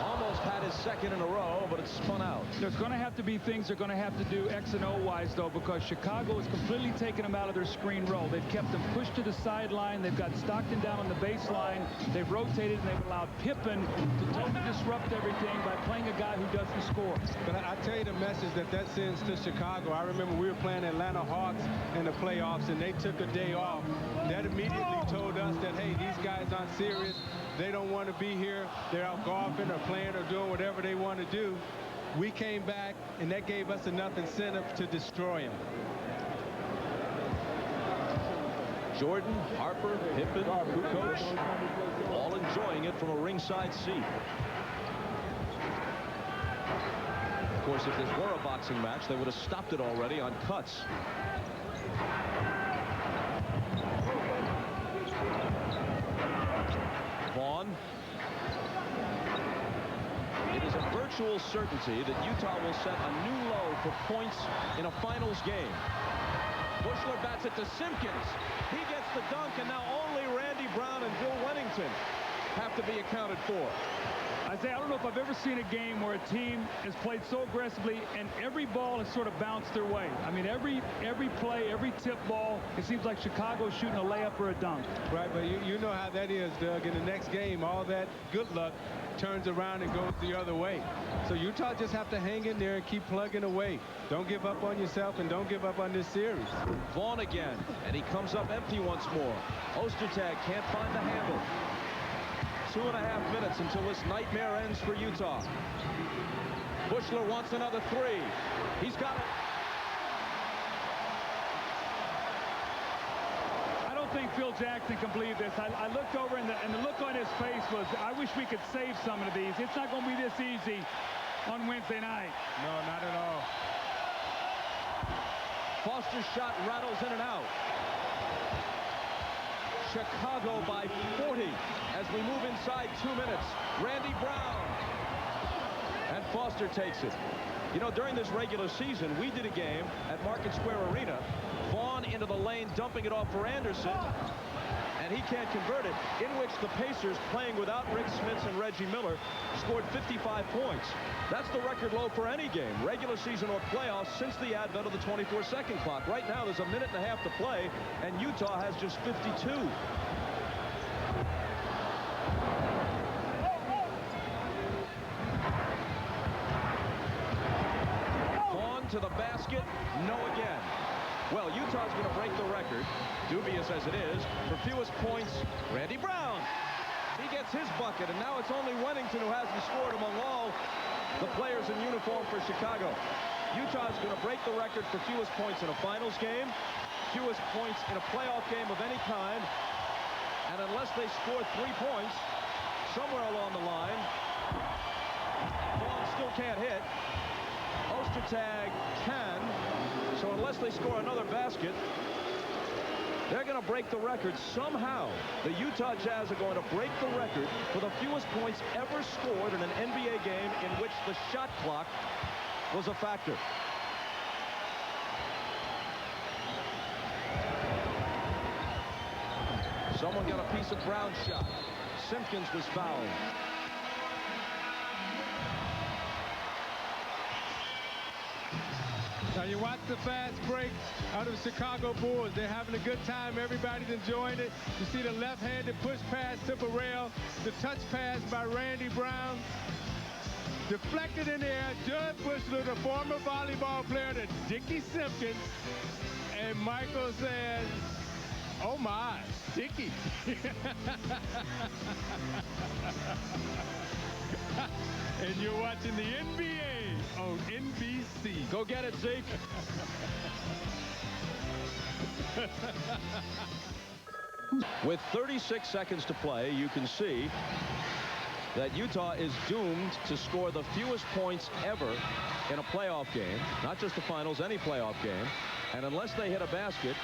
almost had his second in a row, but it's spun out. There's going to have to be things they're going to have to do X and O-wise, though, because Chicago has completely taken them out of their screen roll. They've kept them pushed to the sideline. They've got Stockton down on the baseline. They've rotated, and they've allowed Pippen to totally disrupt everything by playing a guy who doesn't score. But I tell you the message that sends to Chicago. I remember we were playing Atlanta Hawks in the playoffs, and they took a day off. That immediately told us that, hey, these guys aren't serious. They don't want to be here. They're out golfing or playing or doing whatever they want to do. We came back, and that gave us enough incentive to destroy them. Jordan, Harper, Pippen, Kukoc, all enjoying it from a ringside seat. Of course, if this were a boxing match, they would have stopped it already on cuts. Vaughn. It is a virtual certainty that Utah will set a new low for points in a finals game. Buechler bats it to Simpkins. He gets the dunk, and now only Randy Brown and Bill Wennington have to be accounted for. Isaiah, I don't know if I've ever seen a game where a team has played so aggressively and every ball has sort of bounced their way. I mean, every play, every tip ball, it seems like Chicago's shooting a layup or a dunk. Right, but you know how that is, Doug. In the next game, all that good luck turns around and goes the other way. So Utah just have to hang in there and keep plugging away. Don't give up on yourself and don't give up on this series. Vaughn again, and he comes up empty once more. Ostertag can't find the handle. 2.5 minutes until this nightmare ends for Utah. Buechler wants another three. He's got it. I don't think Phil Jackson can believe this. I looked over and the look on his face was, I wish we could save some of these. It's not going to be this easy on Wednesday night. No, not at all. Foster's shot rattles in and out. Chicago by 40 as we move inside 2 minutes. Randy Brown. And Foster takes it. You know, during this regular season, we did a game at Market Square Arena. Vaughn into the lane, dumping it off for Anderson. And he can't convert it, in which the Pacers, playing without Rick Smits and Reggie Miller, scored 55 points. That's the record low for any game, regular season or playoffs, since the advent of the 24-second clock. Right now, there's a minute and a half to play, and Utah has just 52. Vaughn to the basket, no again. Well, Utah's going to break the record, dubious as it is, for fewest points. Randy Brown. He gets his bucket, and now it's only Wennington who hasn't scored among all the players in uniform for Chicago. Utah's going to break the record for fewest points in a finals game, fewest points in a playoff game of any kind, and unless they score 3 points somewhere along the line, Vaughn still can't hit. Ostertag can. So unless they score another basket, they're going to break the record. Somehow, the Utah Jazz are going to break the record for the fewest points ever scored in an NBA game in which the shot clock was a factor. Someone got a piece of Brown's shot. Simpkins was fouled. Now you watch the fast break out of the Chicago Bulls. They're having a good time. Everybody's enjoying it. You see the left-handed push pass to Burrell. The touch pass by Randy Brown. Deflected in the air. Judd Buechler, the former volleyball player, to Dickie Simpkins. And Michael says, oh my, Dickie. And you're watching the NBA on NBC. Go get it, Zeke. With 36 seconds to play, you can see that Utah is doomed to score the fewest points ever in a playoff game, not just the finals, any playoff game. And unless they hit a basket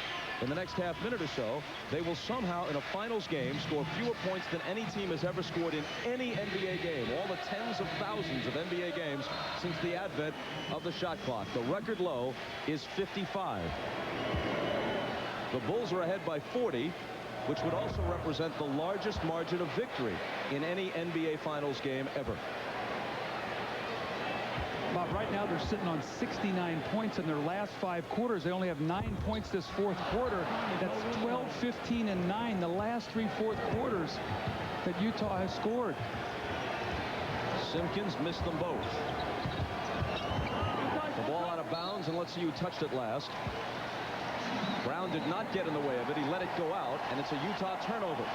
in the next half minute or so, they will somehow in a finals game score fewer points than any team has ever scored in any NBA game. All the tens of thousands of NBA games since the advent of the shot clock. The record low is 55. The Bulls are ahead by 40, which would also represent the largest margin of victory in any NBA Finals game ever. Bob, right now they're sitting on 69 points in their last 5 quarters. They only have 9 points this fourth quarter. That's 12, 15, and 9, the last 3 fourth quarters that Utah has scored. Simpkins missed them both. The ball out of bounds, and let's see who touched it last. Brown did not get in the way of it. He let it go out, and it's a Utah turnover.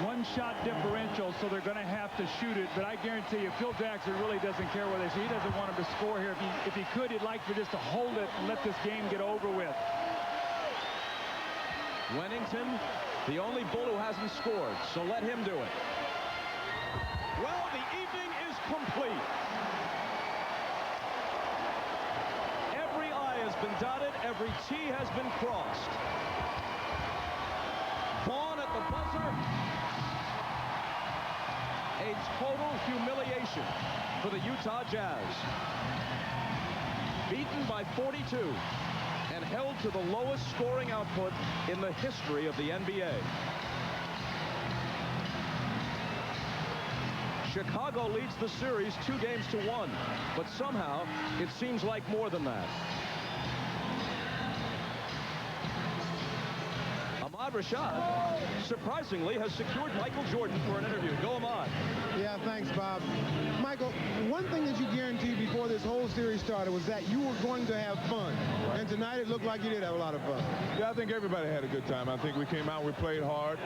One shot differential, so they're going to have to shoot it. But I guarantee you, Phil Jackson really doesn't care what they say. He doesn't want them to score here. If he could, he'd like for just to hold it and let this game get over with. Wennington, the only Bull who hasn't scored, so let him do it. Well, the evening is complete. Every I has been dotted, every T has been crossed. Vaughn at the buzzer. A total humiliation for the Utah Jazz. Beaten by 42 and held to the lowest scoring output in the history of the NBA. Chicago leads the series 2-1, but somehow it seems like more than that. Ahmad Rashad, surprisingly, has secured Michael Jordan for an interview. Go, Ahmad. Yeah, thanks, Bob. Michael, one thing that you guaranteed before this whole series started was that you were going to have fun. And tonight it looked like you did have a lot of fun. Yeah, I think everybody had a good time. I think we came out, we played hard.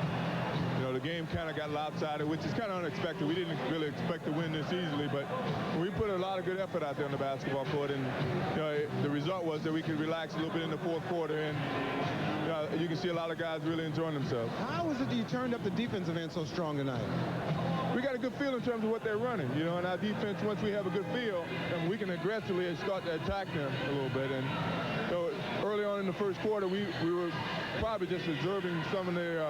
You know, the game kind of got lopsided, which is kind of unexpected. We didn't really expect to win this easily, but we put a lot of good effort out there on the basketball court, and you know, the result was that we could relax a little bit in the fourth quarter, and you can see a lot of guys really enjoying themselves. How is it that you turned up the defensive end so strong tonight? We got a good feel in terms of what they're running, you know, and our defense, once we have a good feel, and we can aggressively start to attack them a little bit. And so early on in the first quarter, we were probably just observing some of their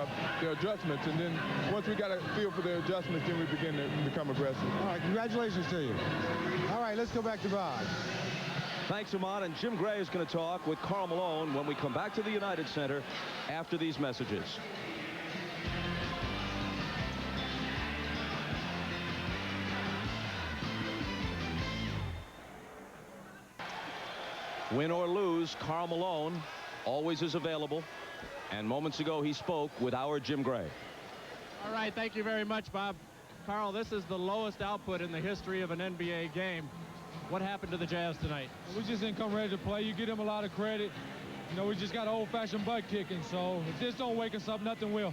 adjustments, and then once we got a feel for their adjustments, then we begin to become aggressive. All right, congratulations to you. All right, let's go back to Bob. Thanks, Ahmad. And Jim Gray is going to talk with Karl Malone when we come back to the United Center after these messages. Win or lose, Karl Malone always is available. And moments ago, he spoke with our Jim Gray. All right, thank you very much, Bob. Karl, this is the lowest output in the history of an NBA game. What happened to the Jazz tonight? We just didn't come ready to play. You give them a lot of credit. You know, we just got old-fashioned butt kicking. So if this don't wake us up, nothing will.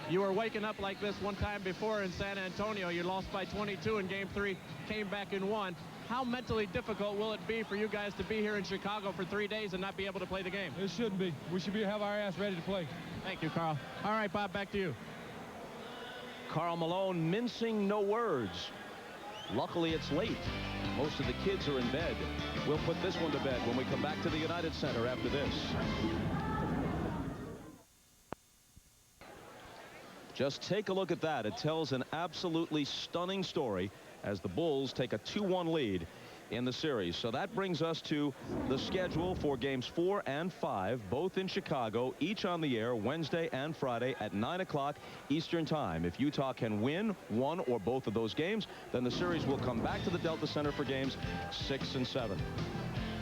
You were waking up like this one time before in San Antonio. You lost by 22 in Game 3, came back and won. How mentally difficult will it be for you guys to be here in Chicago for 3 days and not be able to play the game? It shouldn't be. We should have our ass ready to play. Thank you, Karl. All right, Bob, back to you. Karl Malone mincing no words. Luckily, it's late. Most of the kids are in bed. We'll put this one to bed when we come back to the United Center after this. Just take a look at that. It tells an absolutely stunning story as the Bulls take a 2-1 lead in the series. So that brings us to the schedule for games 4 and 5, both in Chicago, each on the air Wednesday and Friday at 9 o'clock Eastern Time. If Utah can win one or both of those games, then the series will come back to the Delta Center for games 6 and 7.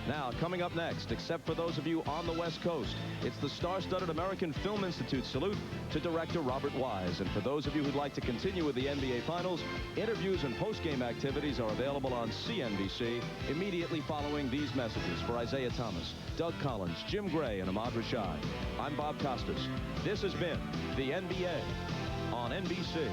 Now, coming up next, except for those of you on the West Coast, it's the star-studded American Film Institute salute to director Robert Wise. And for those of you who'd like to continue with the NBA Finals, interviews and post-game activities are available on CNBC immediately following these messages. For Isaiah Thomas, Doug Collins, Jim Gray, and Ahmad Rashad, I'm Bob Costas. This has been the NBA on NBC.